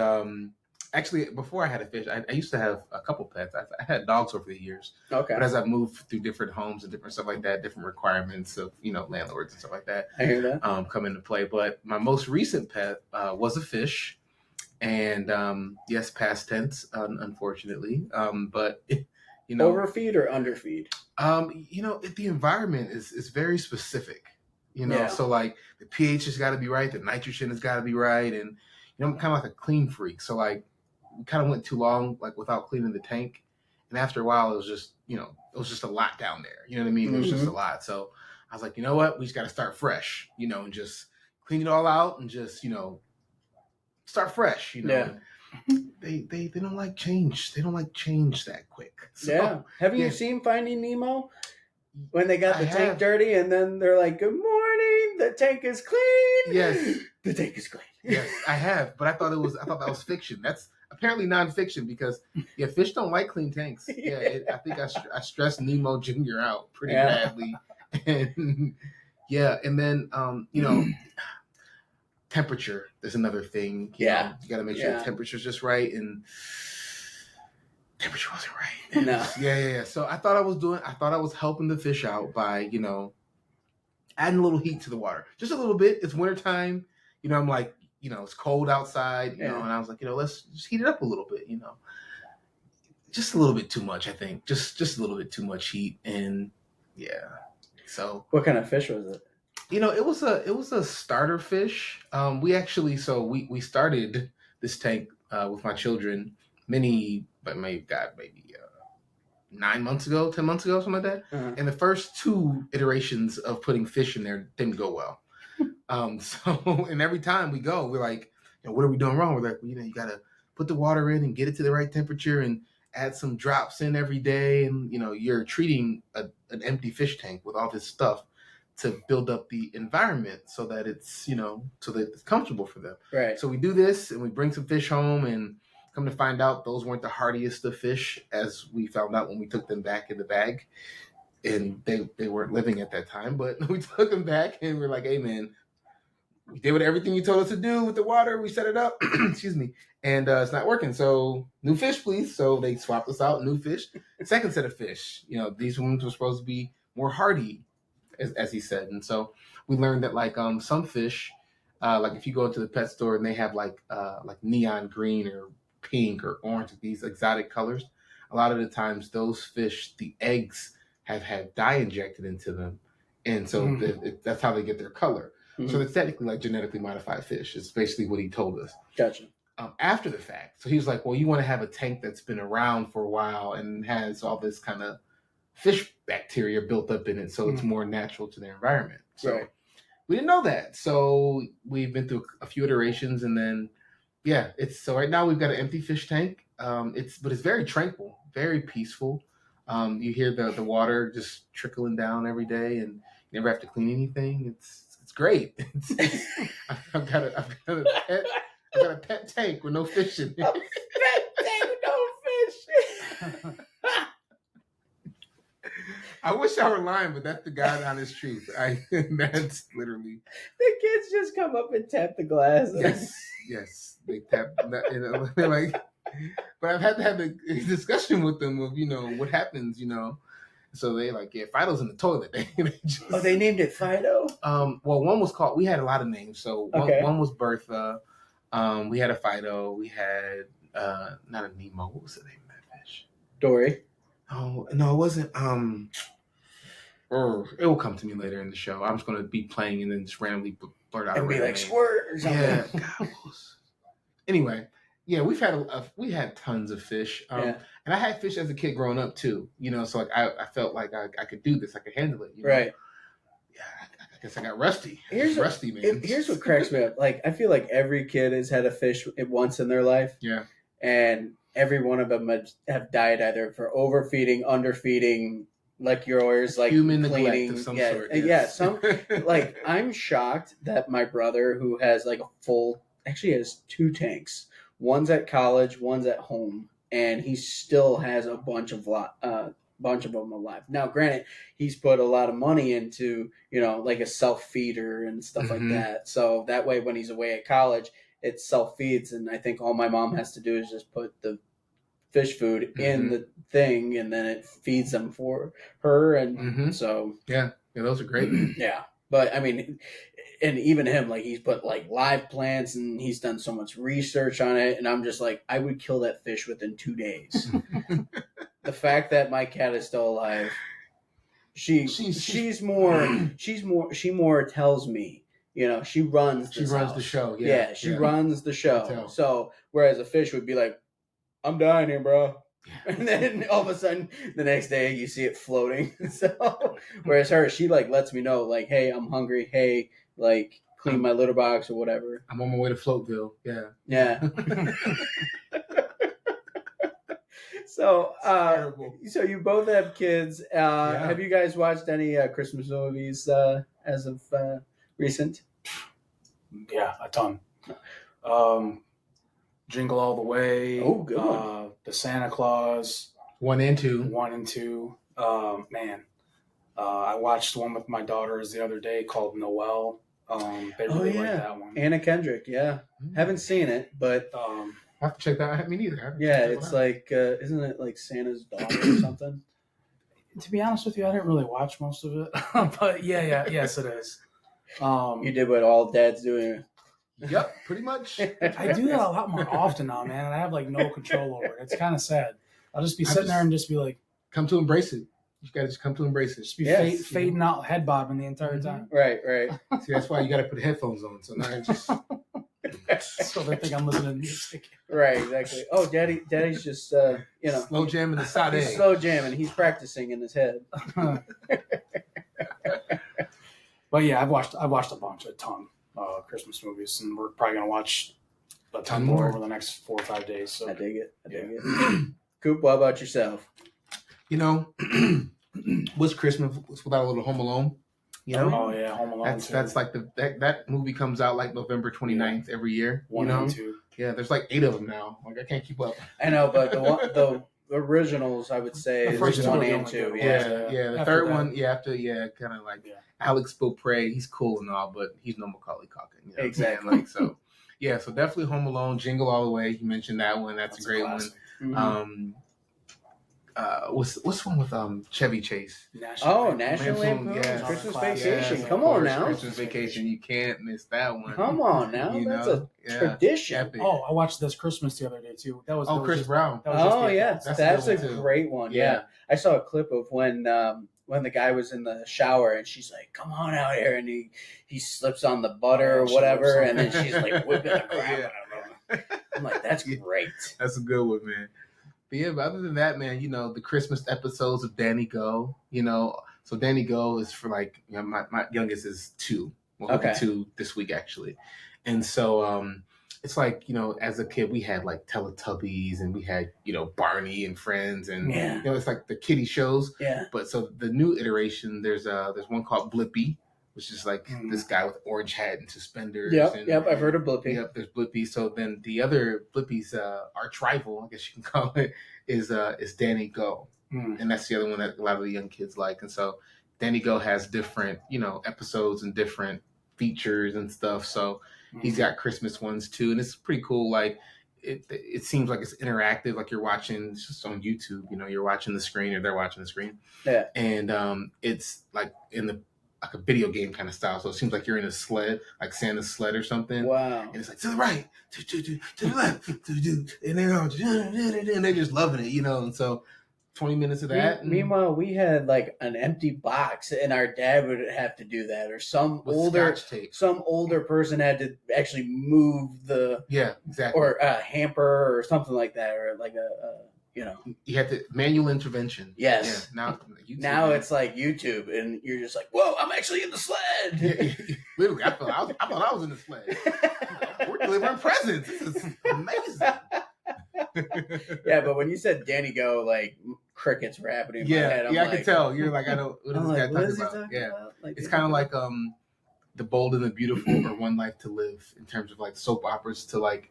[SPEAKER 8] actually, before I had a fish, I used to have a couple pets. I had dogs over the years.
[SPEAKER 5] Okay.
[SPEAKER 8] But as I moved through different homes and different stuff like that, different requirements of, landlords and stuff like that,
[SPEAKER 5] I hear that.
[SPEAKER 8] come into play. But my most recent pet was a fish. And yes, past tense, unfortunately. But,
[SPEAKER 5] Overfeed or underfeed?
[SPEAKER 8] The environment is very specific.
[SPEAKER 5] Yeah.
[SPEAKER 8] So like the pH has got to be right, the nitrogen has got to be right, and I'm kind of like a clean freak. So like we kind of went too long like without cleaning the tank, and after a while it was just a lot down there. You know what I mean? It was just a lot. So I was like, you know what, we just got to start fresh. And just clean it all out and just start fresh.
[SPEAKER 5] Yeah.
[SPEAKER 8] They don't like change. They don't like change that quick. So,
[SPEAKER 5] Yeah. Have you seen Finding Nemo? When they got the tank
[SPEAKER 8] have.
[SPEAKER 5] dirty and then they're like, good morning, the tank is clean.
[SPEAKER 8] Yes.
[SPEAKER 5] The tank is clean.
[SPEAKER 8] Yes, I have, but I thought that was fiction. That's apparently nonfiction because fish don't like clean tanks. Yeah, I think I stressed Nemo Jr. out pretty badly, and Yeah, and then temperature is another thing. You know, you got to make sure the temperature's just right, and temperature wasn't right.
[SPEAKER 5] No.
[SPEAKER 8] Yeah. So I thought I was helping the fish out by adding a little heat to the water, just a little bit. It's wintertime. I'm like, it's cold outside. And I was like, let's just heat it up a little bit. Just a little bit too much, I think. Just a little bit too much heat, and yeah. So
[SPEAKER 5] what kind of fish was it?
[SPEAKER 8] it was a starter fish. We started this tank with my children maybe 9 months ago, 10 months ago, something like that.
[SPEAKER 5] Uh-huh.
[SPEAKER 8] And the first 2 iterations of putting fish in there didn't go well. And every time we go, we're like, what are we doing wrong? We're like, you gotta put the water in and get it to the right temperature and add some drops in every day. And you're treating an empty fish tank with all this stuff to build up the environment so that it's comfortable for them.
[SPEAKER 5] Right.
[SPEAKER 8] So we do this and we bring some fish home, and come to find out, those weren't the hardiest of fish, as we found out when we took them back in the bag. And they weren't living at that time, but we took them back and we're like, hey man, we did everything you told us to do with the water. We set it up, excuse me, and it's not working. So new fish, please. So they swapped us out, new fish. Second set of fish. These ones were supposed to be more hardy, as he said. And so we learned that some fish, like if you go into the pet store and they have like neon green or pink or orange, these exotic colors, a lot of the times those fish, the eggs have had dye injected into them, and so that's how they get their color. Mm-hmm. So it's technically like genetically modified fish. It's basically what he told us.
[SPEAKER 5] Gotcha.
[SPEAKER 8] After the fact, so he was like, well, you want to have a tank that's been around for a while and has all this kind of fish bacteria built up in it, so it's more natural to their environment. So we didn't know that. So we've been through a few iterations, and then so right now we've got an empty fish tank. It's very tranquil, very peaceful. You hear the water just trickling down every day, and you never have to clean anything. It's great. I've got a pet tank with no fish in it.
[SPEAKER 5] A pet tank with no fish.
[SPEAKER 8] I wish I were lying, but that's the God honest truth. That's literally.
[SPEAKER 5] The kids just come up and tap the glass.
[SPEAKER 8] Yes, they tap. They're like, but I've had to have a discussion with them of what happens. So they like, Fido's in the toilet.
[SPEAKER 5] They named it Fido?
[SPEAKER 8] Well, one was called. We had a lot of names. So one was Bertha. We had a Fido. We had not a Nemo. What was the name of that fish?
[SPEAKER 5] Dory.
[SPEAKER 8] Oh no, it wasn't. It will come to me later in the show. I'm just going to be playing and then just randomly blurt out.
[SPEAKER 5] And be like squirt or something.
[SPEAKER 8] Yeah. Anyway, we had tons of fish. And I had fish as a kid growing up too. So like I felt like I could do this. I could handle it.
[SPEAKER 5] Right.
[SPEAKER 8] Yeah. I guess I got rusty. Rusty, man.
[SPEAKER 5] Here's what cracks me up. Like I feel like every kid has had a fish once in their life.
[SPEAKER 8] Yeah.
[SPEAKER 5] And every one of them have died either for overfeeding, underfeeding, like yours, like
[SPEAKER 8] human
[SPEAKER 5] cleaning.
[SPEAKER 8] Neglect of some sort.
[SPEAKER 5] Yes. Some like I'm shocked that my brother, who has like actually has 2 tanks. One's at college, one's at home, and he still has a bunch of them alive. Now, granted, he's put a lot of money into like a self feeder and stuff like that. So that way, when he's away at college, it self feeds, and I think all my mom has to do is just put the fish food in the thing, and then it feeds them for her. And so
[SPEAKER 8] those are great.
[SPEAKER 5] Yeah, but I mean, and even him, like he's put like live plants, and he's done so much research on it, and I'm just like, I would kill that fish within 2 days. The fact that my cat is still alive, she more tells me. She runs
[SPEAKER 8] the show.
[SPEAKER 5] Yeah, she runs the show. So whereas a fish would be like, I'm dying here, bro. And then all of a sudden the next day you see it floating. So whereas her, she like lets me know like, hey, I'm hungry. Hey, like clean my litter box or whatever.
[SPEAKER 8] I'm on my way to Floatville. Yeah.
[SPEAKER 5] Yeah. So you both have kids. Have you guys watched any Christmas movies as of recent?
[SPEAKER 7] Yeah, a ton. Jingle All the Way.
[SPEAKER 5] Oh, good one.
[SPEAKER 7] The Santa Claus.
[SPEAKER 8] 1 and 2.
[SPEAKER 7] 1 and 2. Man. I watched one with my daughters the other day called Noel. They really like that one.
[SPEAKER 5] Anna Kendrick. Yeah, haven't seen it, but
[SPEAKER 7] Um,
[SPEAKER 8] I have to check that out. Me neither. I haven't
[SPEAKER 5] yeah,
[SPEAKER 8] checked that
[SPEAKER 5] it's
[SPEAKER 8] one out.
[SPEAKER 5] like isn't it like Santa's daughter or something?
[SPEAKER 7] to be honest with you, I didn't really watch most of it, but yes, it is.
[SPEAKER 5] You did what all dads do.
[SPEAKER 8] Yep, pretty much.
[SPEAKER 7] I do that a lot more often now, man, and I have like no control over it. It's kind of sad. I'll just be sitting there and just be like,
[SPEAKER 8] come to embrace it. You gotta just come to embrace it.
[SPEAKER 7] just be fading out, head bobbing the entire time.
[SPEAKER 5] Right.
[SPEAKER 8] See, that's why you gotta put headphones on. So now it's just
[SPEAKER 7] So they think I'm listening to music.
[SPEAKER 5] Right, exactly. Oh, daddy's just
[SPEAKER 8] slow jamming the side
[SPEAKER 5] he's
[SPEAKER 8] egg.
[SPEAKER 5] slow jamming. He's practicing in his head.
[SPEAKER 7] But yeah, I've watched a ton Christmas movies, and we're probably gonna watch a ton more over the next 4 or 5 days. So
[SPEAKER 5] I dig it. Coop, what about yourself?
[SPEAKER 8] You know, what's Christmas without a little Home Alone? You know,
[SPEAKER 7] oh yeah, Home Alone.
[SPEAKER 8] that's like that movie comes out like November 29th every year.
[SPEAKER 7] 1 and 2.
[SPEAKER 8] Yeah, there's like 8 of them now. Like I can't keep up.
[SPEAKER 5] I know, but the originals, I would say,
[SPEAKER 7] The first
[SPEAKER 5] is
[SPEAKER 7] two
[SPEAKER 5] 1
[SPEAKER 7] are the
[SPEAKER 5] and
[SPEAKER 7] only
[SPEAKER 5] 2.
[SPEAKER 7] good
[SPEAKER 5] Yeah.
[SPEAKER 7] ones.
[SPEAKER 8] Yeah. The
[SPEAKER 7] After
[SPEAKER 8] third
[SPEAKER 7] that-
[SPEAKER 8] one, kind of like Alex Beaupre. He's cool and all, but he's no Macaulay Culkin. You know what I'm saying?
[SPEAKER 5] Exactly.
[SPEAKER 8] Like so. Yeah, so definitely Home Alone, Jingle All the Way. You mentioned that one. That's a great one.
[SPEAKER 5] Mhm.
[SPEAKER 8] What's one with Chevy Chase?
[SPEAKER 5] Oh,
[SPEAKER 7] Lampoon.
[SPEAKER 5] National Lampoon,
[SPEAKER 8] yes.
[SPEAKER 5] Christmas
[SPEAKER 7] Classic.
[SPEAKER 5] Vacation.
[SPEAKER 8] Yes,
[SPEAKER 5] Come
[SPEAKER 8] of
[SPEAKER 5] on
[SPEAKER 8] course,
[SPEAKER 5] now.
[SPEAKER 8] Christmas Vacation. You can't miss that one.
[SPEAKER 5] Come on now.
[SPEAKER 8] You
[SPEAKER 5] That's
[SPEAKER 8] know?
[SPEAKER 5] a tradition.
[SPEAKER 8] Epic.
[SPEAKER 7] Oh, I watched This Christmas the other day too. That was
[SPEAKER 8] Chris Brown.
[SPEAKER 7] that was just
[SPEAKER 5] Oh
[SPEAKER 7] the-
[SPEAKER 5] yeah,
[SPEAKER 8] That's
[SPEAKER 5] that's
[SPEAKER 8] a
[SPEAKER 5] a
[SPEAKER 8] good one, too.
[SPEAKER 5] great one.
[SPEAKER 8] Yeah.
[SPEAKER 5] Yeah, I saw a clip of when the guy was in the shower and she's like, "Come on out here," and he slips on the butter or
[SPEAKER 7] She
[SPEAKER 5] whatever,
[SPEAKER 7] whips
[SPEAKER 5] and then she's like whipping the crap
[SPEAKER 8] Yeah.
[SPEAKER 5] out of him. I'm like, that's great.
[SPEAKER 8] That's a good one, man. But yeah, but other than that, man, the Christmas episodes of Danny Go, so Danny Go is for like, my youngest is 2. Well, he'll be
[SPEAKER 5] Okay.
[SPEAKER 8] 2 this week actually. And so it's like, as a kid we had like Teletubbies and we had, Barney and Friends and
[SPEAKER 5] Yeah.
[SPEAKER 8] it's like the kiddie shows.
[SPEAKER 5] Yeah.
[SPEAKER 8] But so the new iteration, there's one called Blippi, which is like this guy with orange hat and suspenders.
[SPEAKER 5] Yep. I've heard of Blippi.
[SPEAKER 8] Yep, there's Blippi. So then the other Blippi's arch rival, I guess you can call it, is Danny Go, and that's the other one that a lot of the young kids like. And so Danny Go has different, episodes and different features and stuff. So he's got Christmas ones too, and it's pretty cool. Like it seems like it's interactive, like you're watching. It's just on YouTube. You're watching the screen or they're watching the screen.
[SPEAKER 5] Yeah.
[SPEAKER 8] And it's like like a video game kind of style. So it seems like you're in a sled, like Santa's sled or something.
[SPEAKER 5] Wow.
[SPEAKER 8] And it's like to the right, to the left, and they're just loving it, And so 20 minutes of that.
[SPEAKER 5] Meanwhile, we had like an empty box, and our dad would have to do that, or some
[SPEAKER 8] with
[SPEAKER 5] older
[SPEAKER 8] Scotch tape.
[SPEAKER 5] person had to actually move the
[SPEAKER 8] exactly,
[SPEAKER 5] or a hamper or something like that, or like
[SPEAKER 8] you had to manual intervention.
[SPEAKER 5] Yes.
[SPEAKER 8] Yeah,
[SPEAKER 5] now it's like YouTube, and you're just like, whoa, I'm actually in the sled.
[SPEAKER 8] Literally, I thought I was in the sled. We're delivering presents. This is amazing.
[SPEAKER 5] Yeah, but when you said Danny Go, like crickets were happening in my head. I'm
[SPEAKER 8] I
[SPEAKER 5] like,
[SPEAKER 8] can tell. You're like, I don't. What is
[SPEAKER 5] I'm
[SPEAKER 8] this guy
[SPEAKER 5] like, what is he
[SPEAKER 8] talking about?
[SPEAKER 5] talking
[SPEAKER 8] Yeah,
[SPEAKER 5] about? Like,
[SPEAKER 8] it's kind of like The Bold and the Beautiful or One Life to Live in terms of like soap operas to like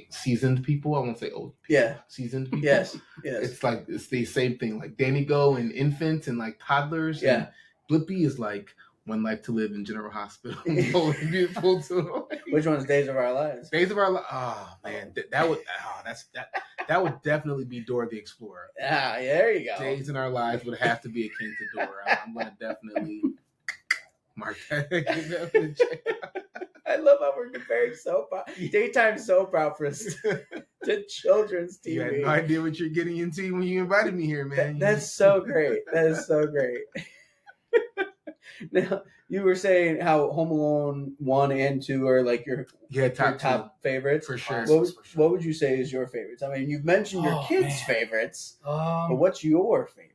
[SPEAKER 8] seasoned people. I won't say old people.
[SPEAKER 5] Yeah.
[SPEAKER 8] Seasoned people.
[SPEAKER 5] Yes.
[SPEAKER 8] It's the same thing. Like Danny Go and infants and like toddlers.
[SPEAKER 5] Yeah.
[SPEAKER 8] And Blippi is like One Life to Live in General Hospital. Bold and Beautiful too.
[SPEAKER 5] Which one's Days of Our Lives?
[SPEAKER 8] Days of Our Lives. Oh man, that would definitely be Dora the Explorer.
[SPEAKER 5] Ah, there you go.
[SPEAKER 8] Days in Our Lives would have to be akin to Dora. I'm gonna definitely mark that.
[SPEAKER 5] I love how we're comparing daytime soap operas to children's TV.
[SPEAKER 8] You had no idea what you're getting into when you invited me here, man.
[SPEAKER 5] That's so great. That is so great. Now, you were saying how Home Alone 1 and 2 are like your top favorites.
[SPEAKER 8] For sure.
[SPEAKER 5] What would you say is your favorites? I mean, you've mentioned your kids' favorites, but what's your favorite?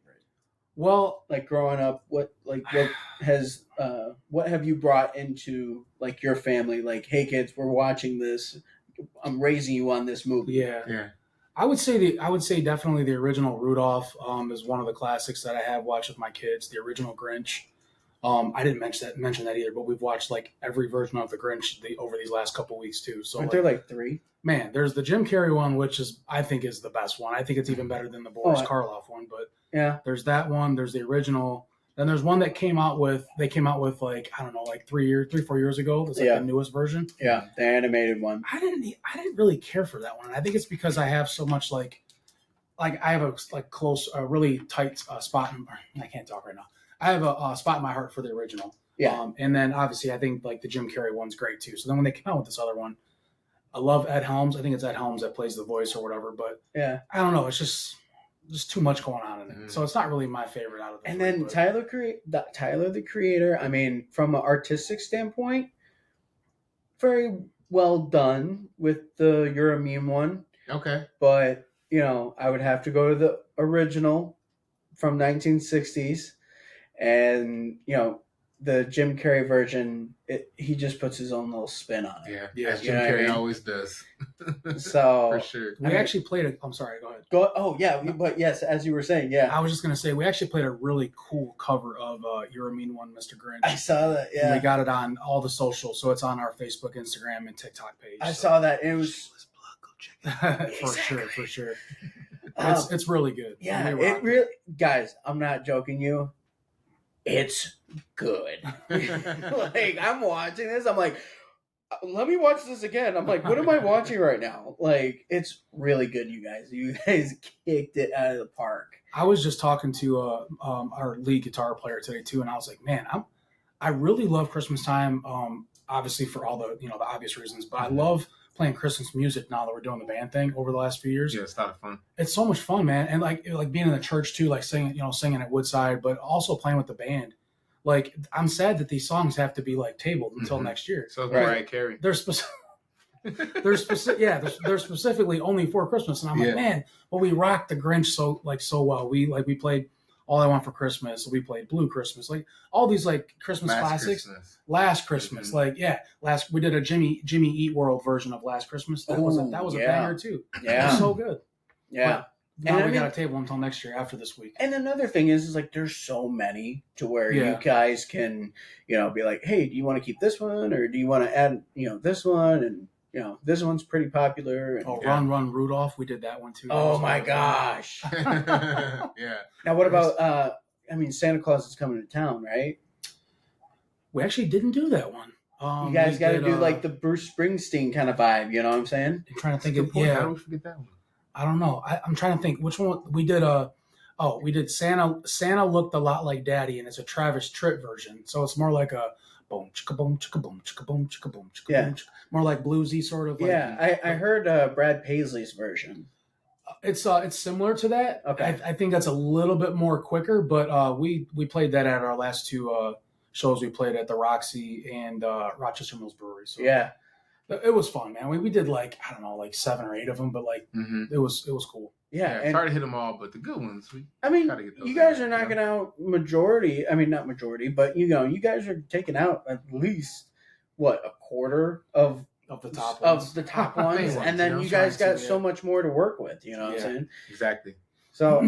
[SPEAKER 7] Well,
[SPEAKER 5] like growing up, what have you brought into like your family? Like, hey kids, we're watching this. I'm raising you on this movie.
[SPEAKER 7] Yeah. I would say definitely the original Rudolph is one of the classics that I have watched with my kids. The original Grinch. I didn't mention that either, but we've watched like every version of the Grinch over these last couple weeks too. So
[SPEAKER 5] aren't there like 3?
[SPEAKER 7] man, there's the Jim Carrey one, which I think is the best one. I think it's even better than the Boris Karloff one. But
[SPEAKER 5] yeah,
[SPEAKER 7] there's that one. There's the original. Then there's one that they came out with like, I don't know, like 4 years ago. It's like the newest version.
[SPEAKER 5] Yeah, the animated one.
[SPEAKER 7] I didn't really care for that one. I think it's because I have so much like I have a close, really tight spot. I can't talk right now. I have a spot in my heart for the original.
[SPEAKER 5] Yeah.
[SPEAKER 7] And then obviously I think like the Jim Carrey one's great too. So then when they came out with this other one, I love Ed Helms. I think it's Ed Helms that plays the voice or whatever. But
[SPEAKER 5] yeah,
[SPEAKER 7] I don't know. It's just too much going on in it. So it's not really my favorite out of the
[SPEAKER 5] And
[SPEAKER 7] three,
[SPEAKER 5] then
[SPEAKER 7] but
[SPEAKER 5] Tyler, the creator, I mean, from an artistic standpoint, very well done with the You're a Meme one.
[SPEAKER 8] Okay.
[SPEAKER 5] But, I would have to go to the original from 1960s. And, the Jim Carrey version, he just puts his own little spin on it.
[SPEAKER 8] Yeah, as Jim Carrey always does.
[SPEAKER 5] So
[SPEAKER 8] for sure.
[SPEAKER 7] We actually played I'm sorry, go ahead.
[SPEAKER 5] Oh, yeah, but yes, as you were saying, yeah.
[SPEAKER 7] I was just going to say, we actually played a really cool cover of You're a Mean One, Mr. Grinch.
[SPEAKER 5] I saw that, yeah.
[SPEAKER 7] And we got it on all the socials, so it's on our Facebook, Instagram, and TikTok page.
[SPEAKER 5] I saw that. It was...
[SPEAKER 7] Go check it out. For sure. It's really good.
[SPEAKER 5] Yeah, it really... Guys, I'm not joking you. It's good. Like, I'm watching this. I'm like, let me watch this again. I'm like, what am I watching right now? Like, it's really good, you guys. You guys kicked it out of the park.
[SPEAKER 7] I was just talking to our lead guitar player today too, and I was like, man, I really love Christmas time. Obviously for all the the obvious reasons, but I love playing Christmas music now that we're doing the band thing over the last few years.
[SPEAKER 8] Yeah, it's a lot of fun.
[SPEAKER 7] It's so much fun, man. And like being in the church too, like singing at Woodside, but also playing with the band. Like, I'm sad that these songs have to be like tabled until next year.
[SPEAKER 8] So Mariah Carey.
[SPEAKER 7] They're specifically only for Christmas, and I'm like, man, well, we rocked the Grinch so well. We played All I Want for Christmas. We played Blue Christmas, like all these like Christmas classics. Last Christmas, we did a Jimmy Eat World version of Last Christmas. That was a banger too.
[SPEAKER 5] Yeah,
[SPEAKER 7] it was so good.
[SPEAKER 5] Yeah.
[SPEAKER 7] But now we got a table until next year after this week.
[SPEAKER 5] And another thing is like there's so many to where you guys can, be like, hey, do you want to keep this one or do you want to add, this one? And this one's pretty popular. And,
[SPEAKER 7] Run Run Rudolph, we did that one too.
[SPEAKER 5] Oh my gosh.
[SPEAKER 8] Yeah.
[SPEAKER 5] Now what about Santa Claus is coming to town, right?
[SPEAKER 7] We actually didn't do that one.
[SPEAKER 5] You guys got to do like the Bruce Springsteen kind of vibe. You know what I'm saying?
[SPEAKER 7] I'm trying to think of
[SPEAKER 8] How do we forget that one?
[SPEAKER 7] I don't know. I'm trying to think which one we did. We did Santa. Santa looked a lot like Daddy, and it's a Travis Tritt version. So it's more like a boom chicka boom chicka boom chicka boom chicka boom chicka boom. More like bluesy sort of.
[SPEAKER 5] I heard Brad Paisley's version.
[SPEAKER 7] It's similar to that.
[SPEAKER 5] Okay.
[SPEAKER 7] I think that's a little bit more quicker, but we played that at our last two shows. We played at the Roxy and Rochester Mills Brewery. So
[SPEAKER 5] yeah.
[SPEAKER 7] It was fun, man. We did like 7 or 8 of them, but it was cool.
[SPEAKER 5] Yeah,
[SPEAKER 8] it's hard to hit them all, but the good ones.
[SPEAKER 5] You guys are knocking out majority. I mean, not majority, but you guys are taking out at least a quarter of
[SPEAKER 7] the top
[SPEAKER 5] ones, and then you guys got so much more to work with. You know what I'm saying?
[SPEAKER 8] Exactly.
[SPEAKER 5] So,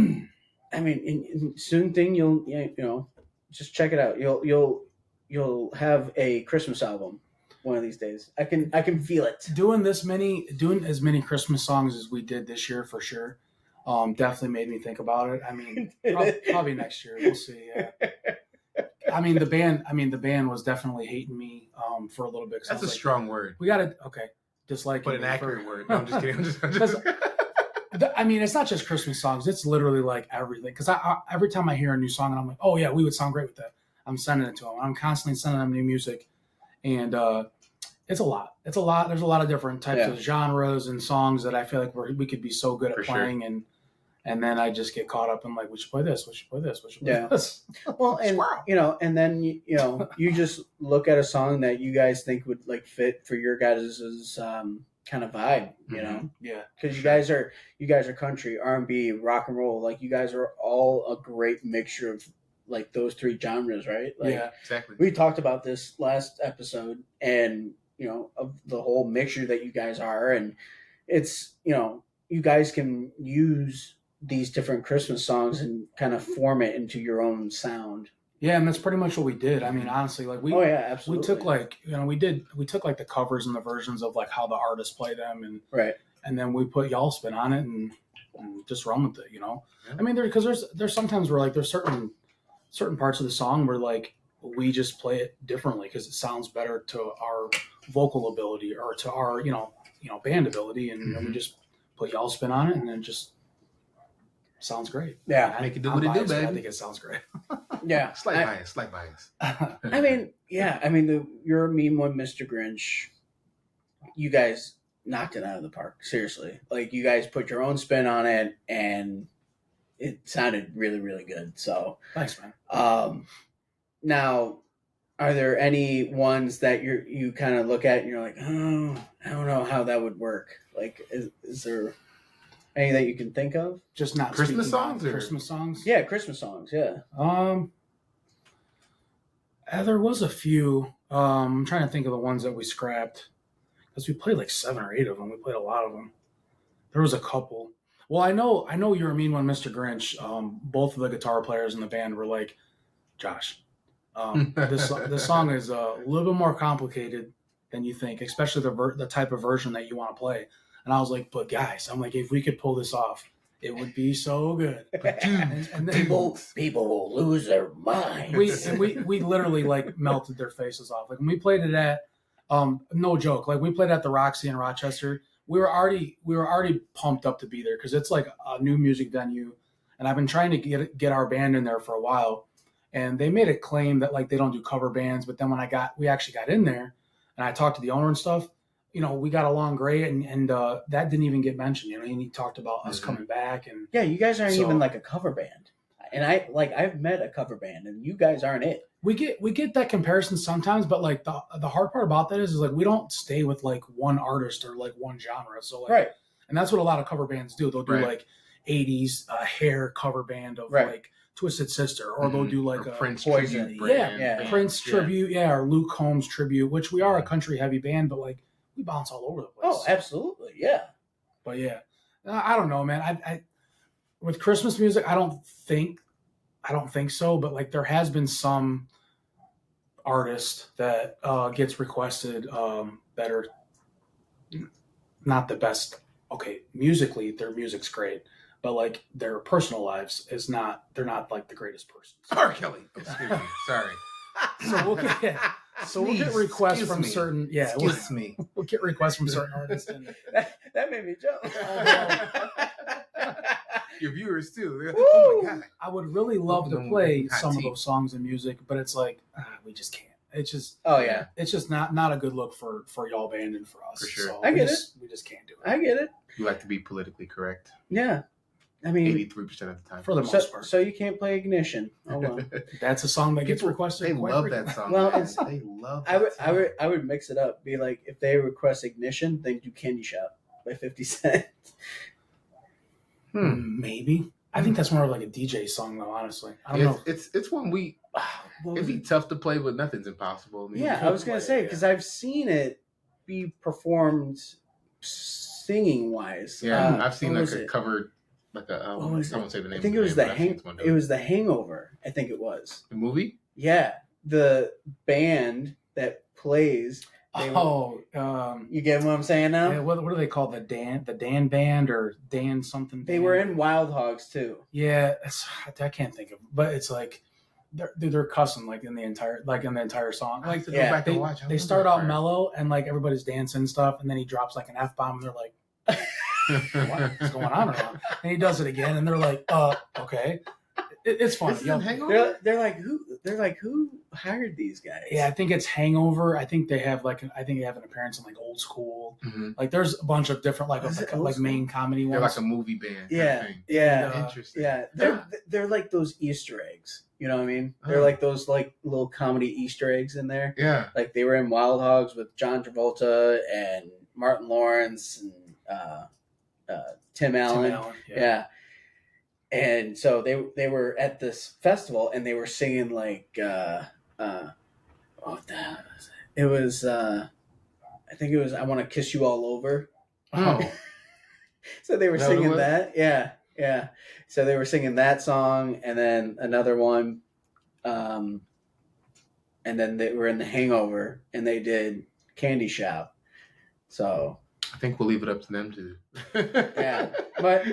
[SPEAKER 5] I mean, in soon thing you'll just check it out. You'll have a Christmas album. One of these days, I can feel it.
[SPEAKER 7] Doing as many Christmas songs as we did this year for sure, definitely made me think about it. I mean, probably next year we'll see. Yeah. I mean, the band was definitely hating me for a little bit.
[SPEAKER 8] That's a strong word.
[SPEAKER 7] We got to dislike,
[SPEAKER 8] but an accurate word. No, I'm just kidding.
[SPEAKER 7] I mean, it's not just Christmas songs. It's literally like everything. Because every time I hear a new song, and I'm like, oh yeah, we would sound great with that. I'm sending it to them. I'm constantly sending them new music, and it's a lot. There's a lot of different types of genres and songs that I feel like we could be so good at playing, and then I just get caught up in like, we should play this, we should play this, we should play this.
[SPEAKER 5] Well, and and then you just look at a song that you guys think would like fit for your guys' kind of vibe, because you guys are country, R&B, rock and roll. Like you guys are all a great mixture of like those 3 genres, right? Like,
[SPEAKER 8] yeah, exactly.
[SPEAKER 5] We talked about this last episode, and of the whole mixture that you guys are, and it's you guys can use these different Christmas songs and kind of form it into your own sound,
[SPEAKER 7] Yeah, and that's pretty much what we did. I mean, honestly, like
[SPEAKER 5] Oh yeah,
[SPEAKER 7] we
[SPEAKER 5] absolutely.
[SPEAKER 7] took like we took like the covers and the versions of like how the artists play them,
[SPEAKER 5] right.
[SPEAKER 7] and then we put y'all spin on it and just run with it.
[SPEAKER 8] Yeah.
[SPEAKER 7] I mean, there's sometimes where like there's certain parts of the song where like we just play it differently because it sounds better to our vocal ability or to our band ability, and we just put y'all spin on it, and it just sounds great.
[SPEAKER 5] Yeah,
[SPEAKER 8] Make it do
[SPEAKER 7] I'm
[SPEAKER 8] what it do,
[SPEAKER 7] biased, but
[SPEAKER 8] baby.
[SPEAKER 7] I think it sounds great.
[SPEAKER 5] yeah.
[SPEAKER 8] Slight bias, slight bias.
[SPEAKER 5] I mean, yeah. I mean, you're a mean one, Mr. Grinch. You guys knocked it out of the park. Seriously, like you guys put your own spin on it, and it sounded really, really good. So
[SPEAKER 7] Thanks, man.
[SPEAKER 5] Now, are there any ones that you kind of look at and you're like, oh, I don't know how that would work? Like, is there any that you can think of?
[SPEAKER 7] Just not
[SPEAKER 8] Christmas
[SPEAKER 7] speaking on
[SPEAKER 8] songs or-
[SPEAKER 7] Christmas songs.
[SPEAKER 5] Yeah, Christmas songs. Yeah.
[SPEAKER 7] There was a few. I'm trying to think of the ones that we scrapped because we played like 7 or 8 of them. We played a lot of them. There was a couple. Well, I know you're a mean one, Mr. Grinch. Both of the guitar players in the band were like, Josh, this song is a little bit more complicated than you think, especially the type of version that you want to play. And I was like, but guys, I'm like, if we could pull this off, it would be so good. And then
[SPEAKER 5] People will lose their minds.
[SPEAKER 7] we literally like melted their faces off. Like when we played it at no joke, like we played at the Roxy in Rochester. We were already pumped up to be there because it's like a new music venue, and I've been trying to get our band in there for a while. And they made a claim that like they don't do cover bands, but then when we actually got in there, and I talked to the owner and stuff, we got along great, and that didn't even get mentioned. And he talked about us coming back, and
[SPEAKER 5] Yeah, you guys aren't
[SPEAKER 7] So-
[SPEAKER 5] even like a cover band. And I've met a cover band, and you guys aren't it.
[SPEAKER 7] we get that comparison sometimes, but like the hard part about that is like we don't stay with like one artist or like one genre. So like,
[SPEAKER 5] Right.
[SPEAKER 7] and that's what a lot of cover bands do. They'll do
[SPEAKER 8] Right.
[SPEAKER 7] like 80s hair cover band of
[SPEAKER 5] Right.
[SPEAKER 7] like Twisted Sister, or they'll do like
[SPEAKER 8] Or
[SPEAKER 7] a
[SPEAKER 8] Prince
[SPEAKER 5] Poison.
[SPEAKER 8] tribute
[SPEAKER 7] yeah,
[SPEAKER 8] band.
[SPEAKER 7] Prince tribute, or Luke Combs tribute, which we are a country heavy band, but like we bounce all over the place.
[SPEAKER 5] Oh, absolutely. Yeah.
[SPEAKER 7] But yeah, I don't know, man. I with Christmas music, I don't think so. But like there has been some artist that gets requested that are not the best. Okay, musically, their music's great, but like their personal lives is not. They're not like the greatest persons.
[SPEAKER 8] R. Kelly. Excuse me. Sorry.
[SPEAKER 7] So we'll get we'll get requests
[SPEAKER 8] Excuse
[SPEAKER 7] from
[SPEAKER 8] me.
[SPEAKER 7] certain
[SPEAKER 8] Excuse me.
[SPEAKER 7] we'll get requests from certain artists. And
[SPEAKER 5] that made me jump.
[SPEAKER 8] Your viewers too.
[SPEAKER 5] Woo!
[SPEAKER 8] Oh my god.
[SPEAKER 7] I would really love to
[SPEAKER 8] Them
[SPEAKER 7] play
[SPEAKER 8] hot
[SPEAKER 7] some of
[SPEAKER 8] tea.
[SPEAKER 7] those songs and music, but it's like we just can't. It's just
[SPEAKER 5] Oh yeah,
[SPEAKER 7] it's just not a good look for y'all band and for us.
[SPEAKER 8] For sure.
[SPEAKER 7] So
[SPEAKER 5] I get
[SPEAKER 7] we just can't do it
[SPEAKER 5] I get it.
[SPEAKER 8] You like to be politically correct.
[SPEAKER 5] Yeah, I mean,
[SPEAKER 8] 83% of the time.
[SPEAKER 7] for the most part.
[SPEAKER 5] so you can't play Ignition. Oh well.
[SPEAKER 7] That's a song that gets
[SPEAKER 8] People,
[SPEAKER 7] requested.
[SPEAKER 8] They
[SPEAKER 7] quite
[SPEAKER 8] love
[SPEAKER 7] frequently.
[SPEAKER 8] that song.
[SPEAKER 5] Well,
[SPEAKER 8] man.
[SPEAKER 5] it's-
[SPEAKER 8] They love
[SPEAKER 5] I
[SPEAKER 8] that
[SPEAKER 5] would,
[SPEAKER 8] song.
[SPEAKER 5] I would, I would mix it up. Be like, if they request Ignition, then do Candy Shop by 50 Cent.
[SPEAKER 7] Maybe. I think that's more of like a DJ song, though. Honestly, I don't know.
[SPEAKER 8] It's one we.
[SPEAKER 5] What
[SPEAKER 8] It'd
[SPEAKER 5] was
[SPEAKER 8] be
[SPEAKER 5] it?
[SPEAKER 8] tough to play, but nothing's impossible. I mean,
[SPEAKER 5] Yeah, I was gonna say because I've seen it be performed singing wise.
[SPEAKER 8] Yeah, I've seen
[SPEAKER 5] what
[SPEAKER 8] like
[SPEAKER 5] was
[SPEAKER 8] a
[SPEAKER 5] it?
[SPEAKER 8] cover, like a.
[SPEAKER 5] What was
[SPEAKER 8] I
[SPEAKER 5] it?
[SPEAKER 8] won't say the name.
[SPEAKER 5] I think
[SPEAKER 8] of
[SPEAKER 5] it was
[SPEAKER 8] the
[SPEAKER 5] the
[SPEAKER 8] name, but I've seen someone do
[SPEAKER 5] It was the Hangover. I think it was.
[SPEAKER 8] the movie.
[SPEAKER 5] Yeah, the band that plays. You get what I'm saying now?
[SPEAKER 7] yeah, what do they call the Dan band or Dan something?
[SPEAKER 5] They
[SPEAKER 7] band?
[SPEAKER 5] were in Wild Hogs too.
[SPEAKER 7] Yeah, I can't think of, but it's like they're cussing like in the entire song.
[SPEAKER 8] I
[SPEAKER 7] Like
[SPEAKER 8] have to
[SPEAKER 5] yeah,
[SPEAKER 8] go back
[SPEAKER 7] they,
[SPEAKER 8] and watch. I
[SPEAKER 7] they
[SPEAKER 8] remember
[SPEAKER 7] start
[SPEAKER 8] that
[SPEAKER 7] out
[SPEAKER 8] part.
[SPEAKER 7] mellow and like everybody's dancing and stuff, and then he drops like an F-bomb and they're like, what's going on right now? And he does it again and they're like, okay. It's fun.
[SPEAKER 8] This is
[SPEAKER 7] Yeah.
[SPEAKER 8] in Hangover?
[SPEAKER 5] They're like who hired these guys?
[SPEAKER 7] Yeah, I think it's Hangover. I think they have an appearance in like Old School.
[SPEAKER 8] Mhm.
[SPEAKER 7] Like there's a bunch of different
[SPEAKER 5] Was it Old
[SPEAKER 7] like
[SPEAKER 5] School?
[SPEAKER 7] main comedy
[SPEAKER 8] They're
[SPEAKER 7] ones.
[SPEAKER 8] like a movie band. kind of
[SPEAKER 5] Yeah,
[SPEAKER 8] thing.
[SPEAKER 5] yeah,
[SPEAKER 7] And,
[SPEAKER 8] Interesting.
[SPEAKER 5] yeah. They're like those Easter eggs. You know what I mean? They're
[SPEAKER 8] Oh.
[SPEAKER 5] like those like little comedy Easter eggs in there.
[SPEAKER 8] Yeah.
[SPEAKER 5] Like they were in Wild Hogs with John Travolta and Martin Lawrence and Tim Allen. Yeah. And so they were at this festival and they were singing like what the hell was it? It was I think it was I Want to Kiss You All Over.
[SPEAKER 7] Oh,
[SPEAKER 5] So they were
[SPEAKER 8] Is that what it
[SPEAKER 5] singing
[SPEAKER 8] was?
[SPEAKER 5] that. Yeah. Yeah. So they were singing that song and then another one and then they were in The Hangover, and they did Candy Shop. So
[SPEAKER 8] I think we'll leave it up to them to.
[SPEAKER 5] Yeah, but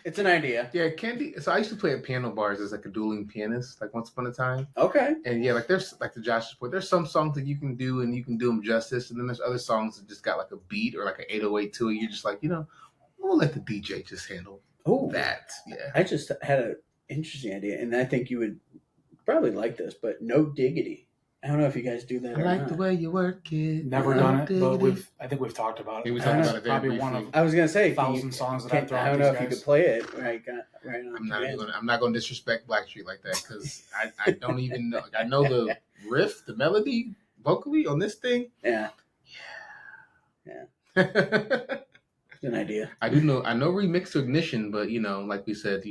[SPEAKER 5] it's an idea.
[SPEAKER 8] Yeah, Candy. So I used to play at piano bars as like a dueling pianist, like once upon a time.
[SPEAKER 5] Okay.
[SPEAKER 8] And yeah, like there's like the Josh's point. There's some songs that you can do and you can do them justice, and then there's other songs that just got like a beat or like an 808 to it. You're just like, we'll let the DJ just handle that. Yeah.
[SPEAKER 5] I just had an interesting idea, and I think you would probably like this, but No Diggity. I don't know if you guys do that.
[SPEAKER 8] I like the way you work it.
[SPEAKER 7] Never done it, but I think we've talked about it.
[SPEAKER 8] Yeah, we talked about it very
[SPEAKER 7] probably one of
[SPEAKER 5] I was gonna say
[SPEAKER 7] 1,000 songs that I've thrown.
[SPEAKER 5] I don't know if you could play it right on.
[SPEAKER 8] I'm not going to disrespect Blackstreet like that because I don't even know. I know the riff, the melody, vocally on this thing.
[SPEAKER 5] Yeah. It's an idea.
[SPEAKER 8] I do know. I know Remix to Ignition, but like we said,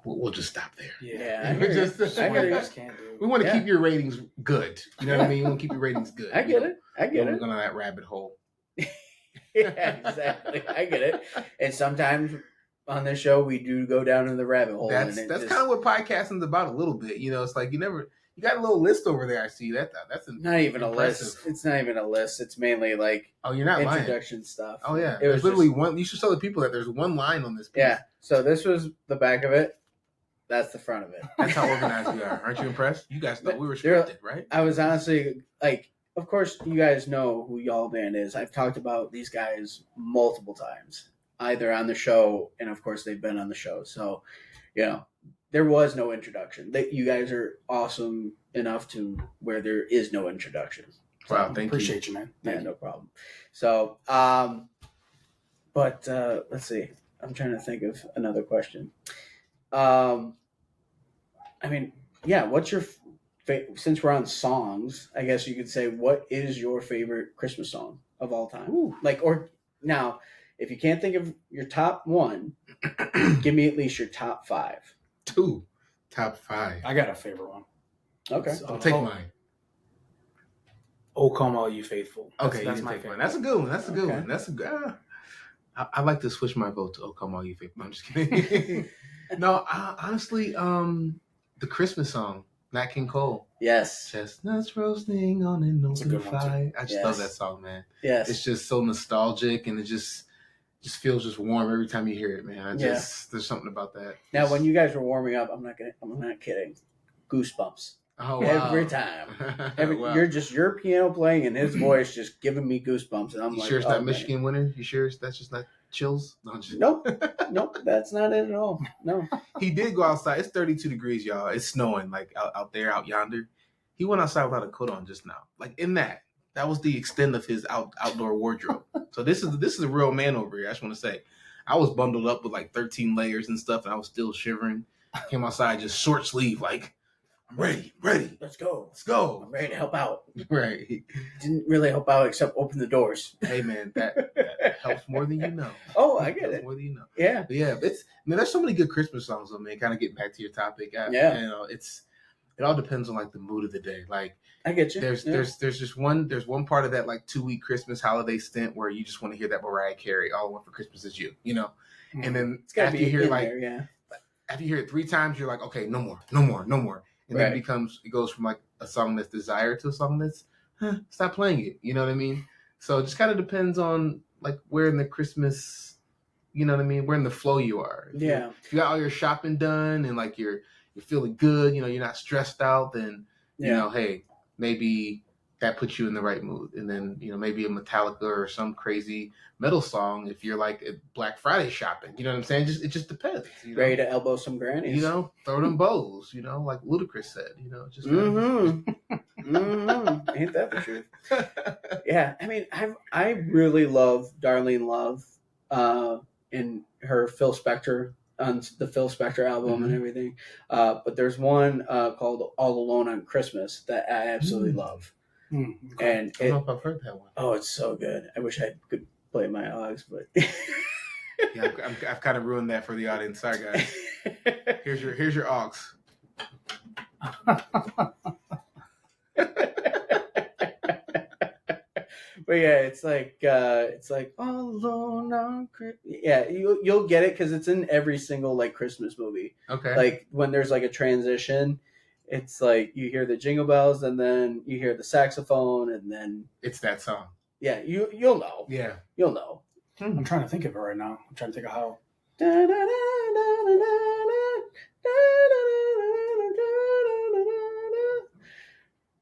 [SPEAKER 8] we'll just stop there.
[SPEAKER 5] Yeah, I
[SPEAKER 7] can't do.
[SPEAKER 8] We want to keep your ratings good. You know what I mean? We want to keep your ratings good.
[SPEAKER 5] I get it.
[SPEAKER 8] We're going on that rabbit hole.
[SPEAKER 5] Yeah, exactly. I get it. And sometimes on this show we do go down in the rabbit hole.
[SPEAKER 8] That's kind of what podcasting's about a little bit. It's like you got a little list over there. I see that's
[SPEAKER 5] not even
[SPEAKER 8] impressive.
[SPEAKER 5] A list. It's not even a list. It's mainly like
[SPEAKER 8] you're not
[SPEAKER 5] introduction
[SPEAKER 8] lying.
[SPEAKER 5] stuff.
[SPEAKER 8] Oh yeah, there's literally one. You should tell the people that there's one line on this piece.
[SPEAKER 5] Yeah. So this was the back of it. That's the front of it.
[SPEAKER 8] That's how organized we are. Aren't you impressed? You guys know we were scripted, right?
[SPEAKER 5] I was honestly like, of course, you guys know who YALL Band is. I've talked about these guys multiple times, either on the show, and of course they've been on the show. So, there was no introduction. You guys are awesome enough to where there is no introduction. So,
[SPEAKER 8] wow,
[SPEAKER 7] appreciate you, man.
[SPEAKER 5] Yeah, no problem. So, but let's see. I'm trying to think of another question. What's your since we're on songs, I guess you could say, what is your favorite Christmas song of all time? Ooh. Now, if you can't think of your top one, give me at least your top five.
[SPEAKER 8] Top five.
[SPEAKER 7] I got a favorite one.
[SPEAKER 5] Okay.
[SPEAKER 8] I'll take mine.
[SPEAKER 7] Oh, come all you faithful.
[SPEAKER 8] Okay,
[SPEAKER 7] that's my favorite.
[SPEAKER 8] One. That's a good one. That's a good one. That's a good. I like to switch my vote to "Oh Come All You Faithful." I'm just kidding. No, honestly, the Christmas song, Nat King Cole.
[SPEAKER 5] Yes.
[SPEAKER 8] Chestnuts roasting on an open fire. I just love that song, man.
[SPEAKER 5] Yes.
[SPEAKER 8] It's just so nostalgic, and it just feels just warm every time you hear it, man. There's something about that.
[SPEAKER 5] Now, when you guys were warming up, I'm not kidding. Goosebumps.
[SPEAKER 8] Oh, wow.
[SPEAKER 5] Every time. Wow. You're piano playing and his voice just giving me goosebumps, and I'm like,
[SPEAKER 8] sure it's not Michigan winter? You sure that's just not chills? No,
[SPEAKER 5] Nope, that's not it at all. No.
[SPEAKER 8] He did go outside. It's 32 degrees, y'all. It's snowing like out there, out yonder. He went outside without a coat on just now. Like in that was the extent of his outdoor wardrobe. So this is a real man over here. I just want to say, I was bundled up with like 13 layers and stuff, and I was still shivering. Came outside just short sleeve, like, I'm ready.
[SPEAKER 5] Let's go.
[SPEAKER 8] I'm
[SPEAKER 5] ready to help out.
[SPEAKER 8] Right.
[SPEAKER 5] Didn't really help out except open the doors.
[SPEAKER 8] Hey man, that helps more than you know.
[SPEAKER 5] Oh, I get it.
[SPEAKER 8] More than you know.
[SPEAKER 5] Yeah.
[SPEAKER 8] But yeah, there's so many good Christmas songs though, man. Kind of getting back to your topic. It all depends on like the mood of the day. Like
[SPEAKER 5] I get you.
[SPEAKER 8] There's just one part of that like 2-week Christmas holiday stint where you just want to hear that Mariah Carey, "All I Want for Christmas Is You," And then after you hear after you hear it 3 times, you're like, okay, no more. And then it goes from like a song that's desired to a song that's stop playing it. You know what I mean? So it just kind of depends on like where in the Christmas, you know what I mean? Where in the flow you are. If you got all your shopping done and like you're feeling good, you're not stressed out, then hey, maybe that puts you in the right mood. And then, maybe a Metallica or some crazy metal song if you're like at Black Friday shopping. You know what I'm saying? It just depends.
[SPEAKER 5] Ready to elbow some grannies.
[SPEAKER 8] Throw them bows, like Ludacris said, just
[SPEAKER 5] Ain't that the truth? Yeah. I mean, I really love Darlene Love and her Phil Spector on the Phil Spector album and everything. But there's one called All Alone on Christmas that I absolutely love.
[SPEAKER 8] Okay.
[SPEAKER 5] And
[SPEAKER 8] I don't know if I've heard that one.
[SPEAKER 5] Oh, it's so good. I wish I could play my Ogs, but
[SPEAKER 8] yeah, I've kind of ruined that for the audience. Sorry, guys. Here's your Ogs.
[SPEAKER 5] But yeah, it's like all alone on yeah, you'll get it because it's in every single like Christmas movie.
[SPEAKER 8] Okay.
[SPEAKER 5] Like when there's like a transition, it's like you hear the jingle bells and then you hear the saxophone and then
[SPEAKER 8] It's that song.
[SPEAKER 5] yeah, you'll know.
[SPEAKER 8] Yeah.
[SPEAKER 5] You'll know.
[SPEAKER 7] I'm trying to think of it right now. I'm trying to think of how.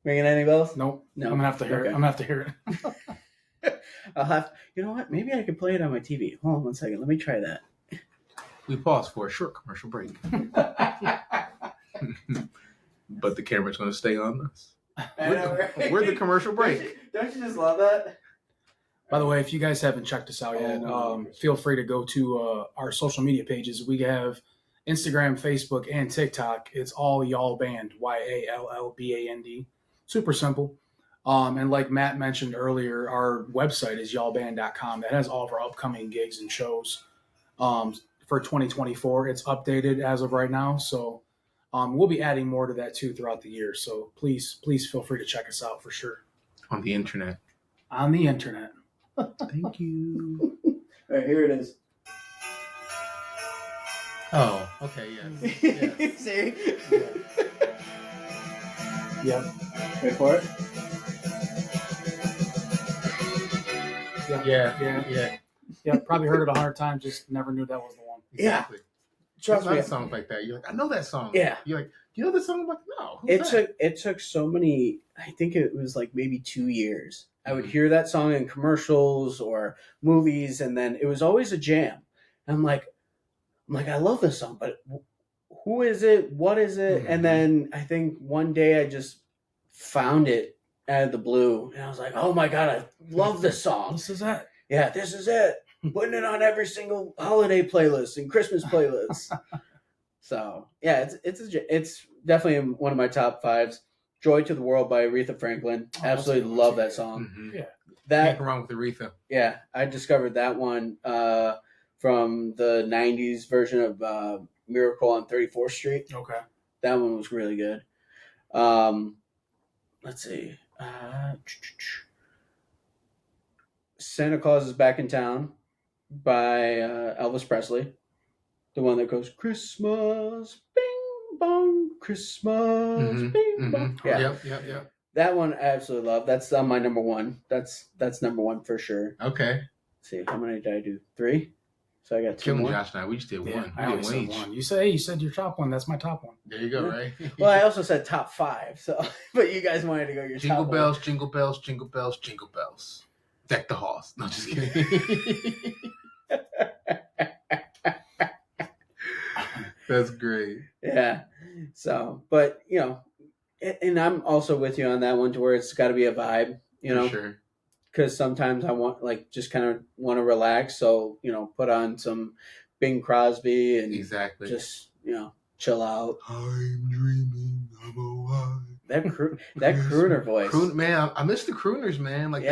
[SPEAKER 5] Ringing any bells?
[SPEAKER 7] Nope.
[SPEAKER 5] No.
[SPEAKER 7] I'm gonna have to hear it.
[SPEAKER 5] Okay.
[SPEAKER 7] I'm gonna have to hear it.
[SPEAKER 5] I'll have. You know what? Maybe I could play it on my TV. Hold on 1 second. Let me try that.
[SPEAKER 8] We pause for a short commercial break. But the camera's going to stay on us. We're the commercial break.
[SPEAKER 5] Don't you just love that?
[SPEAKER 7] By the way, if you guys haven't checked us out yet, feel free to go to our social media pages. We have Instagram, Facebook, and TikTok. It's all Y'all Band, YALLBAND. Super simple. And like Matt mentioned earlier, our website is yallband.com. That has all of our upcoming gigs and shows for 2024. It's updated as of right now. So we'll be adding more to that too throughout the year. So please feel free to check us out for sure.
[SPEAKER 8] On the internet.
[SPEAKER 7] On the internet.
[SPEAKER 8] Thank you.
[SPEAKER 5] All right, here it is.
[SPEAKER 8] Oh, okay, yeah.
[SPEAKER 5] See?
[SPEAKER 7] Yep.
[SPEAKER 5] Wait for it.
[SPEAKER 7] Yeah. Probably heard it 100 times, just never knew that was the one.
[SPEAKER 8] Exactly.
[SPEAKER 5] Trust
[SPEAKER 8] There's
[SPEAKER 5] me.
[SPEAKER 8] not songs like that. You're like, I know that song.
[SPEAKER 5] Yeah.
[SPEAKER 8] You're like, do you know this song? I'm like, no. Who's that?
[SPEAKER 5] It took so many. I think it was like maybe 2 years. I would hear that song in commercials or movies, and then it was always a jam. And I'm like, I love this song, but who is it? What is it? And then I think one day I just found it out of the blue, and I was like, oh my god, I love this song.
[SPEAKER 7] This is that.
[SPEAKER 5] Yeah, this is it. Putting it on every single holiday playlist and Christmas playlist. So yeah, it's definitely one of my top fives. "Joy to the World" by Aretha Franklin. Absolutely love that song.
[SPEAKER 8] Mm-hmm.
[SPEAKER 7] Yeah.
[SPEAKER 5] That
[SPEAKER 8] Can't go wrong with Aretha.
[SPEAKER 5] yeah, I discovered that one from the '90s version of "Miracle on 34th Street."
[SPEAKER 7] Okay.
[SPEAKER 5] That one was really good. Let's see. "Santa Claus is Back in Town" by Elvis Presley. The one that goes, "Christmas, bing bong, Christmas, bing bong." Yeah.
[SPEAKER 8] Yep.
[SPEAKER 5] That one I absolutely love. That's on my number one. That's number one for sure.
[SPEAKER 8] Okay.
[SPEAKER 5] Let's see, how many did I do? 3? So I got 2
[SPEAKER 8] Killing
[SPEAKER 5] more.
[SPEAKER 8] Josh and I, we just did one.
[SPEAKER 7] I
[SPEAKER 8] We
[SPEAKER 7] only
[SPEAKER 8] did
[SPEAKER 7] said
[SPEAKER 8] one each.
[SPEAKER 7] one. You said your top one. That's my top one.
[SPEAKER 8] There you go, right?
[SPEAKER 5] Well, I also said top 5. So, but you guys wanted to go your
[SPEAKER 8] Jingle
[SPEAKER 5] top
[SPEAKER 8] bells, jingle bells, jingle bells, jingle bells. Deck the halls. No, just kidding. That's great.
[SPEAKER 5] Yeah. So, but and I'm also with you on that one to where it's got to be a vibe,
[SPEAKER 8] For sure.
[SPEAKER 5] because sometimes I want just kind of want to relax. So, put on some Bing Crosby and
[SPEAKER 8] Exactly.
[SPEAKER 5] just, chill out.
[SPEAKER 8] I'm dreaming of a white.
[SPEAKER 5] That crooner voice.
[SPEAKER 8] Man, I miss the crooners, man. Like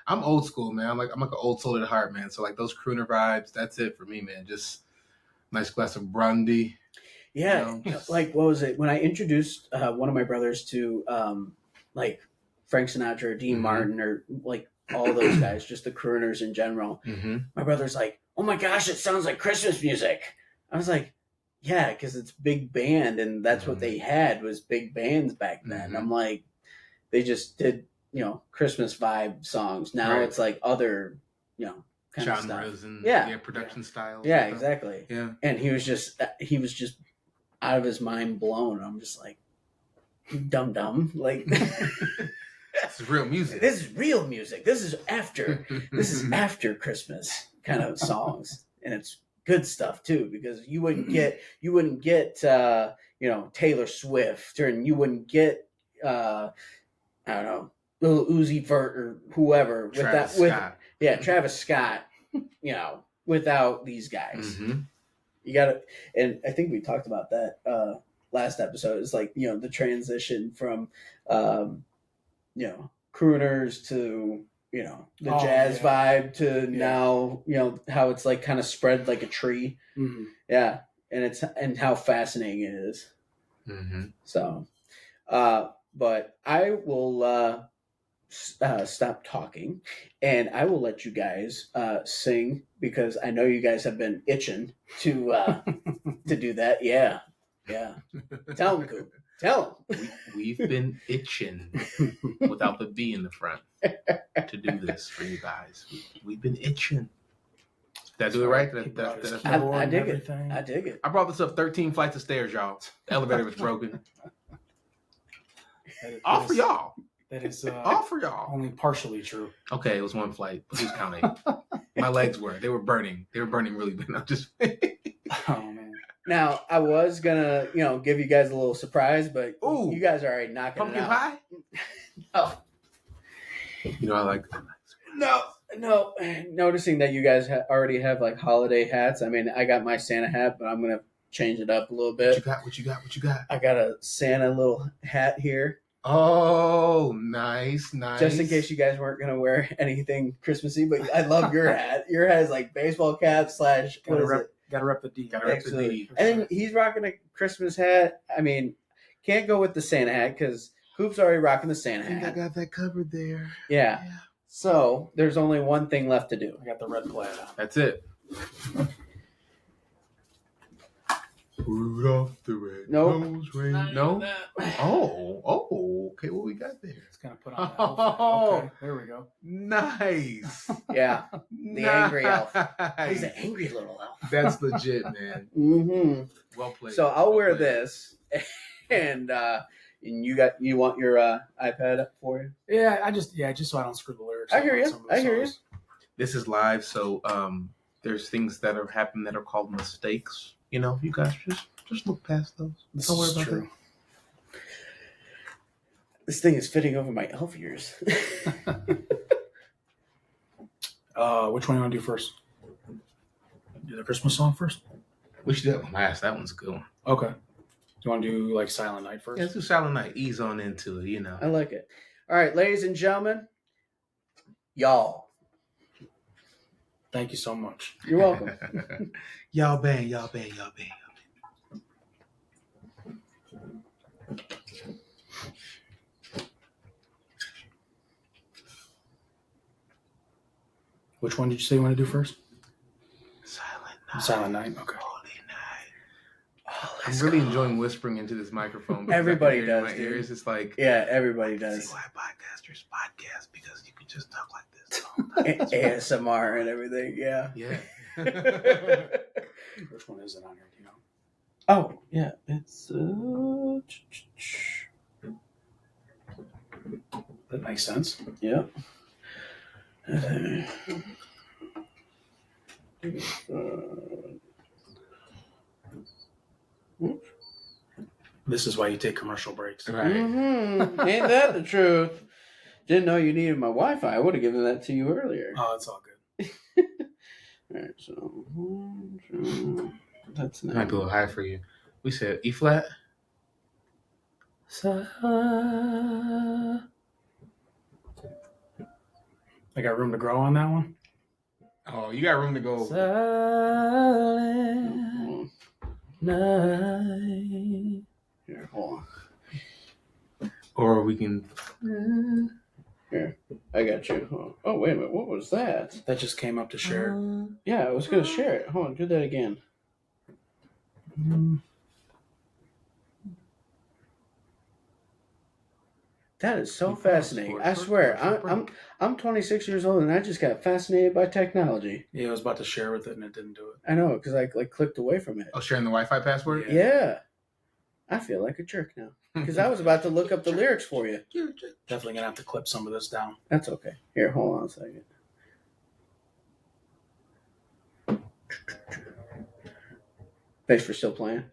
[SPEAKER 8] I'm old school, man. I'm like an old soul at heart, man. So like those crooner vibes, that's it for me, man. Just nice glass of brandy.
[SPEAKER 5] Yeah, like what was it when I introduced one of my brothers to like Frank Sinatra or Dean Martin or like all those guys, just the crooners in general. My brother's like, "Oh my gosh, it sounds like Christmas music." I was like, "Yeah, because it's big band, and that's what they had was big bands back then." I'm like, they just did Christmas vibe songs. Now it's like other kind of
[SPEAKER 8] genres
[SPEAKER 5] stuff.
[SPEAKER 8] and production styles.
[SPEAKER 5] Yeah, exactly.
[SPEAKER 8] Yeah,
[SPEAKER 5] and he was just out of his mind blown. I'm just like, dumb. Like,
[SPEAKER 8] this is real music.
[SPEAKER 5] This is real music. This is after Christmas kind of songs, and it's good stuff too, because you wouldn't get Taylor Swift, or you wouldn't get I don't know, Lil Uzi Vert or whoever Travis Scott, without these guys. You gotta, and I think we talked about that last episode. It's like the transition from crooners to the jazz vibe to now how it's like kind of spread like a tree. Yeah, and how fascinating it is. So, but I will stop talking, and I will let you guys sing because I know you guys have been itching to do that. Yeah, yeah. Tell them, Coop. Tell them.
[SPEAKER 8] We've been itching without the B in the front to do this for you guys. We've been itching. Did I do it right?
[SPEAKER 5] I dig it. I dig it.
[SPEAKER 8] I brought this up 13 flights of stairs, y'all. The elevator was broken. All for y'all.
[SPEAKER 7] That is
[SPEAKER 8] All for y'all.
[SPEAKER 7] only partially true.
[SPEAKER 8] Okay, it was one flight, but who's counting? My legs were. They were burning. They were burning really bad. I'm just.
[SPEAKER 7] Oh man.
[SPEAKER 5] Now I was gonna, give you guys a little surprise, but
[SPEAKER 8] Ooh.
[SPEAKER 5] you guys are already knocking
[SPEAKER 8] Pumpkin
[SPEAKER 5] it out.
[SPEAKER 8] pie?
[SPEAKER 5] Oh.
[SPEAKER 8] You know I like that.
[SPEAKER 5] No. Noticing that you guys already have like holiday hats. I mean, I got my Santa hat, but I'm gonna change it up a little bit.
[SPEAKER 8] What you got?
[SPEAKER 5] I got a Santa little hat here.
[SPEAKER 8] Oh, nice.
[SPEAKER 5] Just in case you guys weren't gonna wear anything Christmassy, but I love your hat. Your hat is like baseball cap / what is it?
[SPEAKER 7] Gotta rep the D.
[SPEAKER 8] Gotta rep the D.
[SPEAKER 5] And then he's rocking a Christmas hat. I mean, can't go with the Santa hat because Coop's already rocking the Santa
[SPEAKER 8] I think I
[SPEAKER 5] hat.
[SPEAKER 8] got that covered there.
[SPEAKER 5] Yeah. So there's only one thing left to do.
[SPEAKER 7] I got the red plaid on.
[SPEAKER 8] That's it. Rudolph the red nose ring. No. Oh. Okay. What we got there?
[SPEAKER 7] It's gonna put on. The outfit. Okay, there we go.
[SPEAKER 8] Nice.
[SPEAKER 5] Yeah. The angry elf. He's an angry little elf.
[SPEAKER 8] That's legit, man.
[SPEAKER 5] Mm-hmm.
[SPEAKER 8] Well played.
[SPEAKER 5] So I'll
[SPEAKER 8] Well
[SPEAKER 5] wear
[SPEAKER 8] played.
[SPEAKER 5] this, and you want your iPad up for you?
[SPEAKER 7] Yeah, just so I don't screw the lyrics.
[SPEAKER 5] I
[SPEAKER 7] up
[SPEAKER 5] hear
[SPEAKER 7] on
[SPEAKER 5] you.
[SPEAKER 7] some of the
[SPEAKER 5] I hear you.
[SPEAKER 7] songs.
[SPEAKER 8] This is live, so there's things that are happening that are called mistakes. You guys just look past those.
[SPEAKER 7] This
[SPEAKER 8] Don't worry
[SPEAKER 7] is
[SPEAKER 8] about
[SPEAKER 7] true.
[SPEAKER 8] that.
[SPEAKER 5] This thing is fitting over my elf ears.
[SPEAKER 7] Which one you want to do first? Do the Christmas song first?
[SPEAKER 8] We should do that one last. That one's a good one.
[SPEAKER 7] Okay. Do you want to do like Silent Night first?
[SPEAKER 8] Yeah, let's do Silent Night. Ease on into it,
[SPEAKER 5] I like it. All right, ladies and gentlemen, y'all.
[SPEAKER 7] Thank you so much.
[SPEAKER 5] You're welcome.
[SPEAKER 8] Y'all band.
[SPEAKER 7] Which one did you say you want to do first?
[SPEAKER 8] Silent Night.
[SPEAKER 7] Silent Night. Okay.
[SPEAKER 8] Holy Night. I'm really enjoying whispering into this microphone. because
[SPEAKER 5] Everybody
[SPEAKER 8] I can hear it in
[SPEAKER 5] does,
[SPEAKER 8] my
[SPEAKER 5] dude.
[SPEAKER 8] ears. It's like,
[SPEAKER 5] Yeah, everybody does.
[SPEAKER 8] see why podcasters podcast, because you can just talk like this.
[SPEAKER 5] ASMR and everything. Yeah.
[SPEAKER 8] Yeah.
[SPEAKER 7] Which one is it on here? Do you know?
[SPEAKER 5] Oh, yeah. It's
[SPEAKER 7] That makes sense.
[SPEAKER 5] yeah.
[SPEAKER 7] This is why you take commercial breaks.
[SPEAKER 8] Right.
[SPEAKER 5] Mm-hmm. Ain't that the truth? Didn't know you needed my Wi-Fi. I would have given that to you earlier.
[SPEAKER 7] Oh, it's all good.
[SPEAKER 5] All right, so 1, 2, that's
[SPEAKER 8] Might
[SPEAKER 5] not
[SPEAKER 8] be a little high for you. We said E flat.
[SPEAKER 7] I got room to grow on that one.
[SPEAKER 8] Oh, you got room to go.
[SPEAKER 7] Silent Night.
[SPEAKER 5] Here, hold on.
[SPEAKER 8] Or we can.
[SPEAKER 5] Here, I got you. Oh, wait a minute. What was that?
[SPEAKER 7] That just came up to share.
[SPEAKER 5] Yeah, I was gonna share it. Hold on, do that again. That is so fascinating. I swear, I'm 26 years old and I just got fascinated by technology.
[SPEAKER 7] Yeah, I was about to share with it and it didn't do it.
[SPEAKER 5] I know because I like clicked away from it.
[SPEAKER 8] Oh, sharing the Wi-Fi password.
[SPEAKER 5] Yeah, I feel like a jerk now because I was about to look up the lyrics for you.
[SPEAKER 7] Definitely gonna have to clip some of this down.
[SPEAKER 5] That's okay. Here, hold on a second. Thanks for still playing.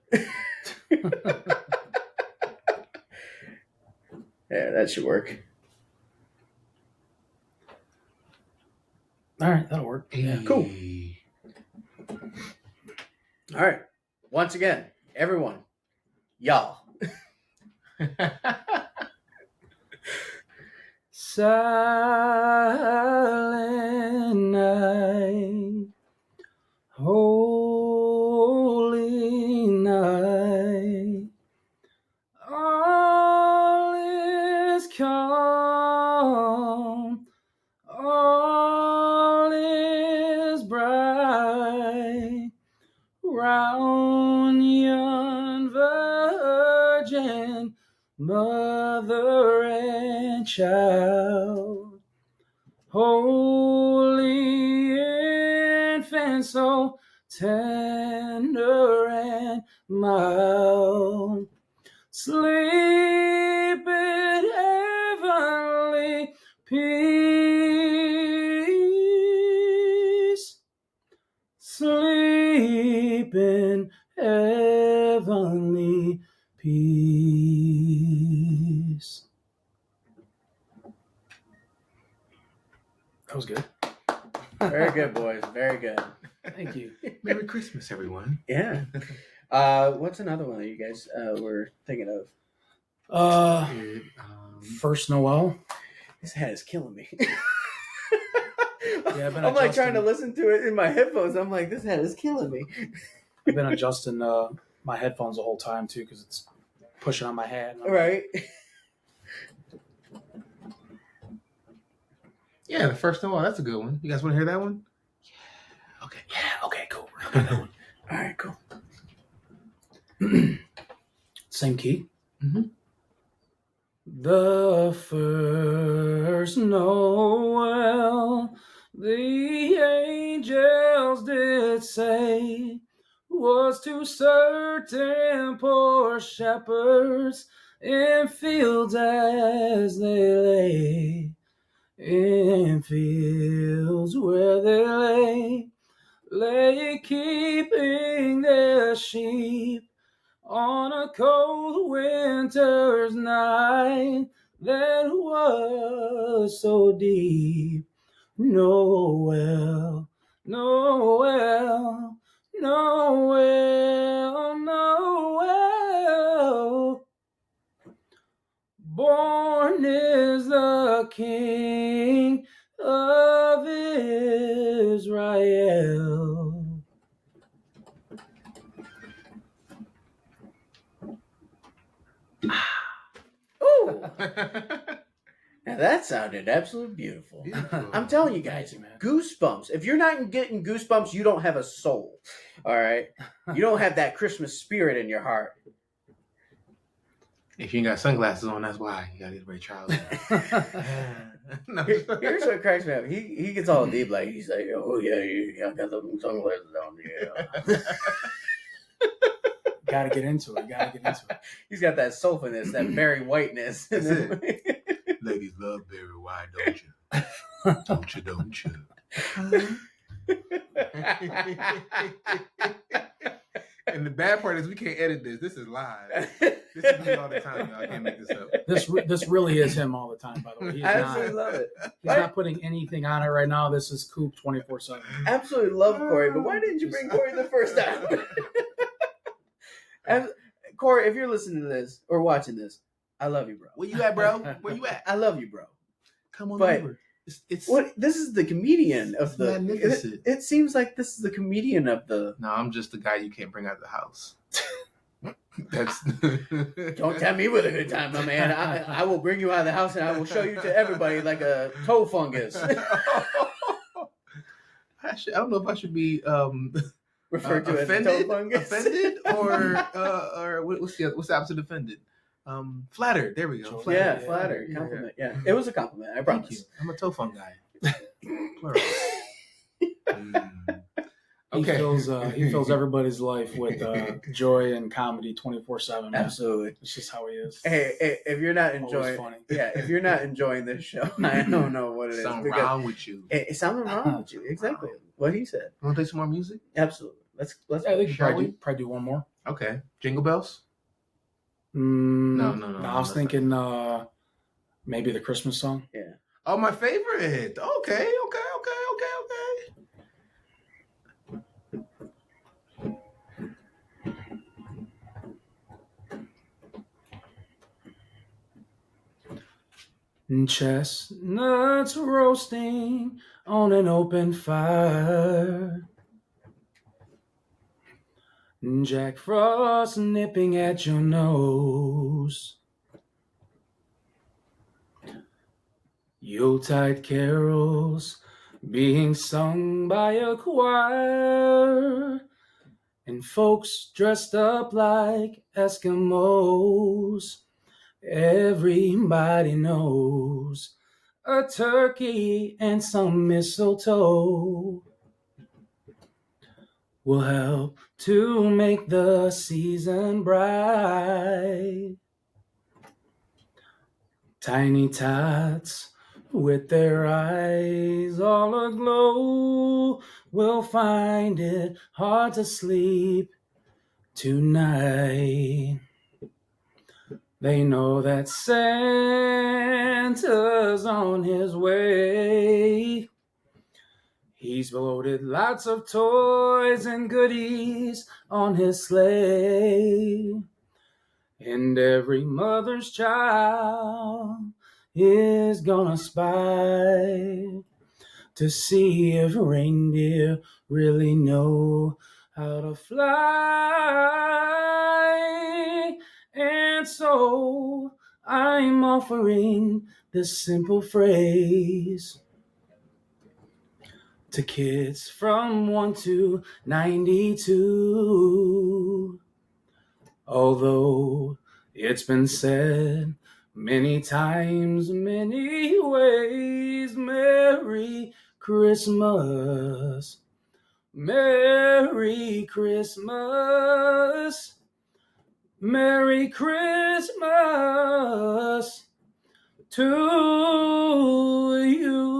[SPEAKER 5] Yeah, that should work.
[SPEAKER 7] All right, that'll work.
[SPEAKER 5] Yeah, cool. All right. Once again, everyone, y'all.
[SPEAKER 7] Silent night, holy night, all is calm. innocent child, holy infant, so tender and mild, sleep in heavenly peace, sleep in heavenly peace. That was good.
[SPEAKER 5] Very good, boys. Very good.
[SPEAKER 7] Thank you.
[SPEAKER 8] Merry Christmas, everyone.
[SPEAKER 5] Yeah. What's another one that you guys were thinking of?
[SPEAKER 7] First Noel.
[SPEAKER 5] This hat is killing me.
[SPEAKER 7] Yeah, I've been
[SPEAKER 5] I'm like trying
[SPEAKER 7] adjusting.
[SPEAKER 5] to listen to it in my headphones. I'm like, this hat is killing me.
[SPEAKER 7] I've been adjusting my headphones the whole time too because it's pushing on my hat. And I'm
[SPEAKER 5] Right.
[SPEAKER 8] Yeah, the first Noel. That's a good one. You guys want to hear that one? Yeah. Okay.
[SPEAKER 7] Yeah. Okay. Cool. All
[SPEAKER 5] right. Cool.
[SPEAKER 7] Same key.
[SPEAKER 8] Mm-hmm.
[SPEAKER 7] The first Noel, the angels did say, was to certain poor shepherds in fields as they lay, in fields where they lay keeping their sheep on a cold winter's night that was so deep. Noel, Noel, Noel, Noel. Born is the King of Israel.
[SPEAKER 5] Ooh. Now that sounded absolutely beautiful. I'm telling you guys,
[SPEAKER 7] man.
[SPEAKER 5] goosebumps. If you're not getting goosebumps, you don't have a soul. All right? You don't have that Christmas spirit in your heart.
[SPEAKER 8] If you ain't got sunglasses on, that's why. You gotta get Ray Charles.
[SPEAKER 5] Here's what cracks me up. He gets all deep, like he's like, oh yeah, I got the sunglasses on, yeah.
[SPEAKER 7] Gotta get into it.
[SPEAKER 5] He's got that soulfulness, that Barry Whiteness.
[SPEAKER 8] That's it. Ladies love Barry White, don't you? Don't you? And the bad part is we can't edit this. This is live. This is me all the time, y'all. I can't make this up.
[SPEAKER 7] This really is him all the time, by the way.
[SPEAKER 5] I absolutely love it.
[SPEAKER 7] He's not putting anything on it right now. This is Coop 24/7.
[SPEAKER 5] Absolutely love Corey, but why didn't you bring Corey the first time? Corey, if you're listening to this or watching this, I love you, bro.
[SPEAKER 8] Where you at, bro? Where you at?
[SPEAKER 5] I love you, bro.
[SPEAKER 8] Come on
[SPEAKER 5] But
[SPEAKER 8] over. It's
[SPEAKER 5] what? This is the comedian of the.
[SPEAKER 8] magnificent.
[SPEAKER 5] It seems like this is the comedian of the.
[SPEAKER 8] No, I'm just the guy you can't bring out of the house. That's.
[SPEAKER 5] Don't tell me with a good time, my man. I will bring you out of the house and I will show you to everybody like a toe fungus.
[SPEAKER 8] I don't know if I should be
[SPEAKER 5] Referred to
[SPEAKER 8] offended,
[SPEAKER 5] as toe fungus.
[SPEAKER 8] offended, or what's the opposite of offended? Flattered. There we go.
[SPEAKER 5] Yeah,
[SPEAKER 8] Flattered.
[SPEAKER 5] flattered.
[SPEAKER 8] Yeah.
[SPEAKER 5] Compliment. Yeah, it was a compliment. I
[SPEAKER 8] Thank
[SPEAKER 5] promise.
[SPEAKER 8] you. I'm a toe fun guy. Plural. Okay.
[SPEAKER 7] He fills everybody's life with joy and comedy 24/7.
[SPEAKER 5] Absolutely.
[SPEAKER 7] It's just how he is.
[SPEAKER 5] Hey, if you're not
[SPEAKER 7] Always
[SPEAKER 5] enjoying,
[SPEAKER 7] funny.
[SPEAKER 5] if you're not enjoying this show, I don't know what it is.
[SPEAKER 8] Something
[SPEAKER 5] because
[SPEAKER 8] wrong with you.
[SPEAKER 5] It's something wrong with you. Exactly what he said.
[SPEAKER 8] Want to play some more music?
[SPEAKER 5] Absolutely. Let's.
[SPEAKER 7] Yeah, they could
[SPEAKER 8] Shall we?
[SPEAKER 7] probably do one more.
[SPEAKER 8] Okay. Jingle bells?
[SPEAKER 7] No.
[SPEAKER 8] No,
[SPEAKER 7] I was thinking maybe the Christmas song.
[SPEAKER 5] Yeah.
[SPEAKER 8] Oh, my favorite. Okay.
[SPEAKER 7] Chestnuts roasting on an open fire. Jack Frost nipping at your nose. Yuletide carols being sung by a choir. And folks dressed up like Eskimos Everybody knows a turkey and some mistletoe will help to make the season bright. Tiny tots with their eyes all aglow will find it hard to sleep tonight. They know that Santa's on his way. He's loaded lots of toys and goodies on his sleigh. And every mother's child is gonna spy to see if reindeer really know how to fly. And so I'm offering this simple phrase to kids from 1 to 92. Although it's been said many times, many ways, Merry Christmas. Merry Christmas. Merry Christmas to you.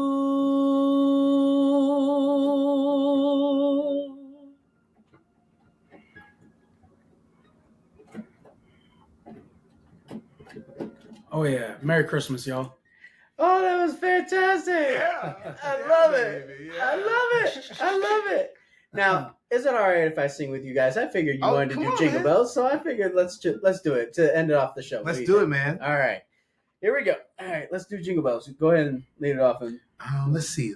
[SPEAKER 7] Oh yeah, Merry Christmas, y'all.
[SPEAKER 5] Oh, that was fantastic!
[SPEAKER 8] Yeah.
[SPEAKER 5] I
[SPEAKER 8] Yeah,
[SPEAKER 5] love it.
[SPEAKER 8] baby,
[SPEAKER 5] I
[SPEAKER 8] yeah.
[SPEAKER 5] love it. I love it. Now, is it all right if I sing with you guys? I figured you
[SPEAKER 8] Oh,
[SPEAKER 5] wanted to
[SPEAKER 8] come
[SPEAKER 5] do
[SPEAKER 8] on,
[SPEAKER 5] Jingle
[SPEAKER 8] man.
[SPEAKER 5] Bells, so I figured let's do it to end it off the show. What
[SPEAKER 8] Let's
[SPEAKER 5] you
[SPEAKER 8] do
[SPEAKER 5] think?
[SPEAKER 8] it, man.
[SPEAKER 5] All right, here we go. All right, let's do Jingle Bells. Go ahead and lead it off. And
[SPEAKER 8] Let's see.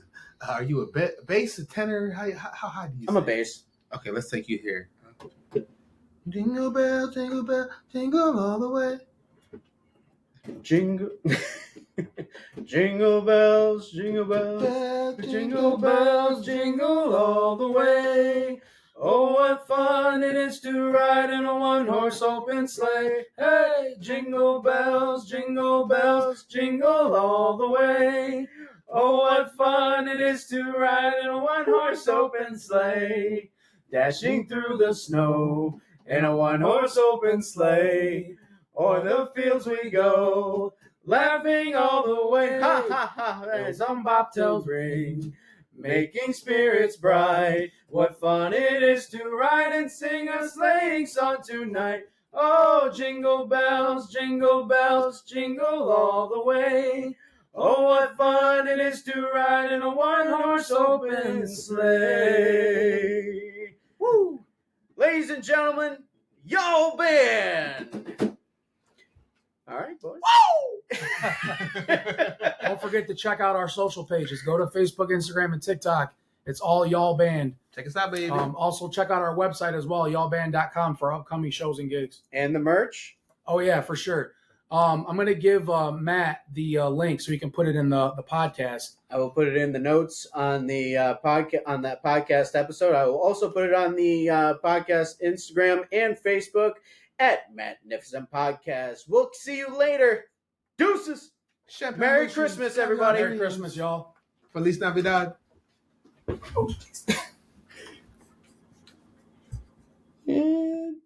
[SPEAKER 8] Are you a bass, a tenor? How high do you?
[SPEAKER 5] I'm a
[SPEAKER 8] sing?
[SPEAKER 5] bass.
[SPEAKER 8] Okay, let's take you here. Jingle bell, jingle all the way.
[SPEAKER 5] Jingle, jingle bells, jingle bells, jingle bells, jingle all the way. Oh, what fun it is to ride in a one-horse open sleigh. Hey, jingle bells, jingle all the way. Oh, what fun it is to ride in a one-horse open sleigh. Dashing through the snow in a one-horse open sleigh. O'er the fields we go, laughing all the way. Ha ha ha, there's some bobtails ring, making spirits bright. What fun it is to ride and sing a sleighing song tonight. Oh, jingle bells, jingle all the way. Oh, what fun it is to ride in a one-horse open sleigh. Woo! Ladies and gentlemen, YALL BAND! All right, boys.
[SPEAKER 7] Don't forget to check out our social pages. Go to Facebook, Instagram, and TikTok. It's all Y'all Band.
[SPEAKER 8] Check us out, baby.
[SPEAKER 7] Also, check out our website as well, yallband.com, for upcoming shows and gigs.
[SPEAKER 5] And the merch?
[SPEAKER 7] Oh, yeah, for sure. I'm going to give Matt the link so he can put it in the podcast.
[SPEAKER 5] I will put it in the notes on the podcast on that podcast episode. I will also put it on the podcast Instagram and Facebook at Magnificent Podcast. We'll see you later. Deuces.
[SPEAKER 8] Champagne
[SPEAKER 5] Merry
[SPEAKER 8] wishes.
[SPEAKER 5] Christmas, everybody.
[SPEAKER 7] Merry Christmas, y'all.
[SPEAKER 8] Feliz Navidad.
[SPEAKER 5] And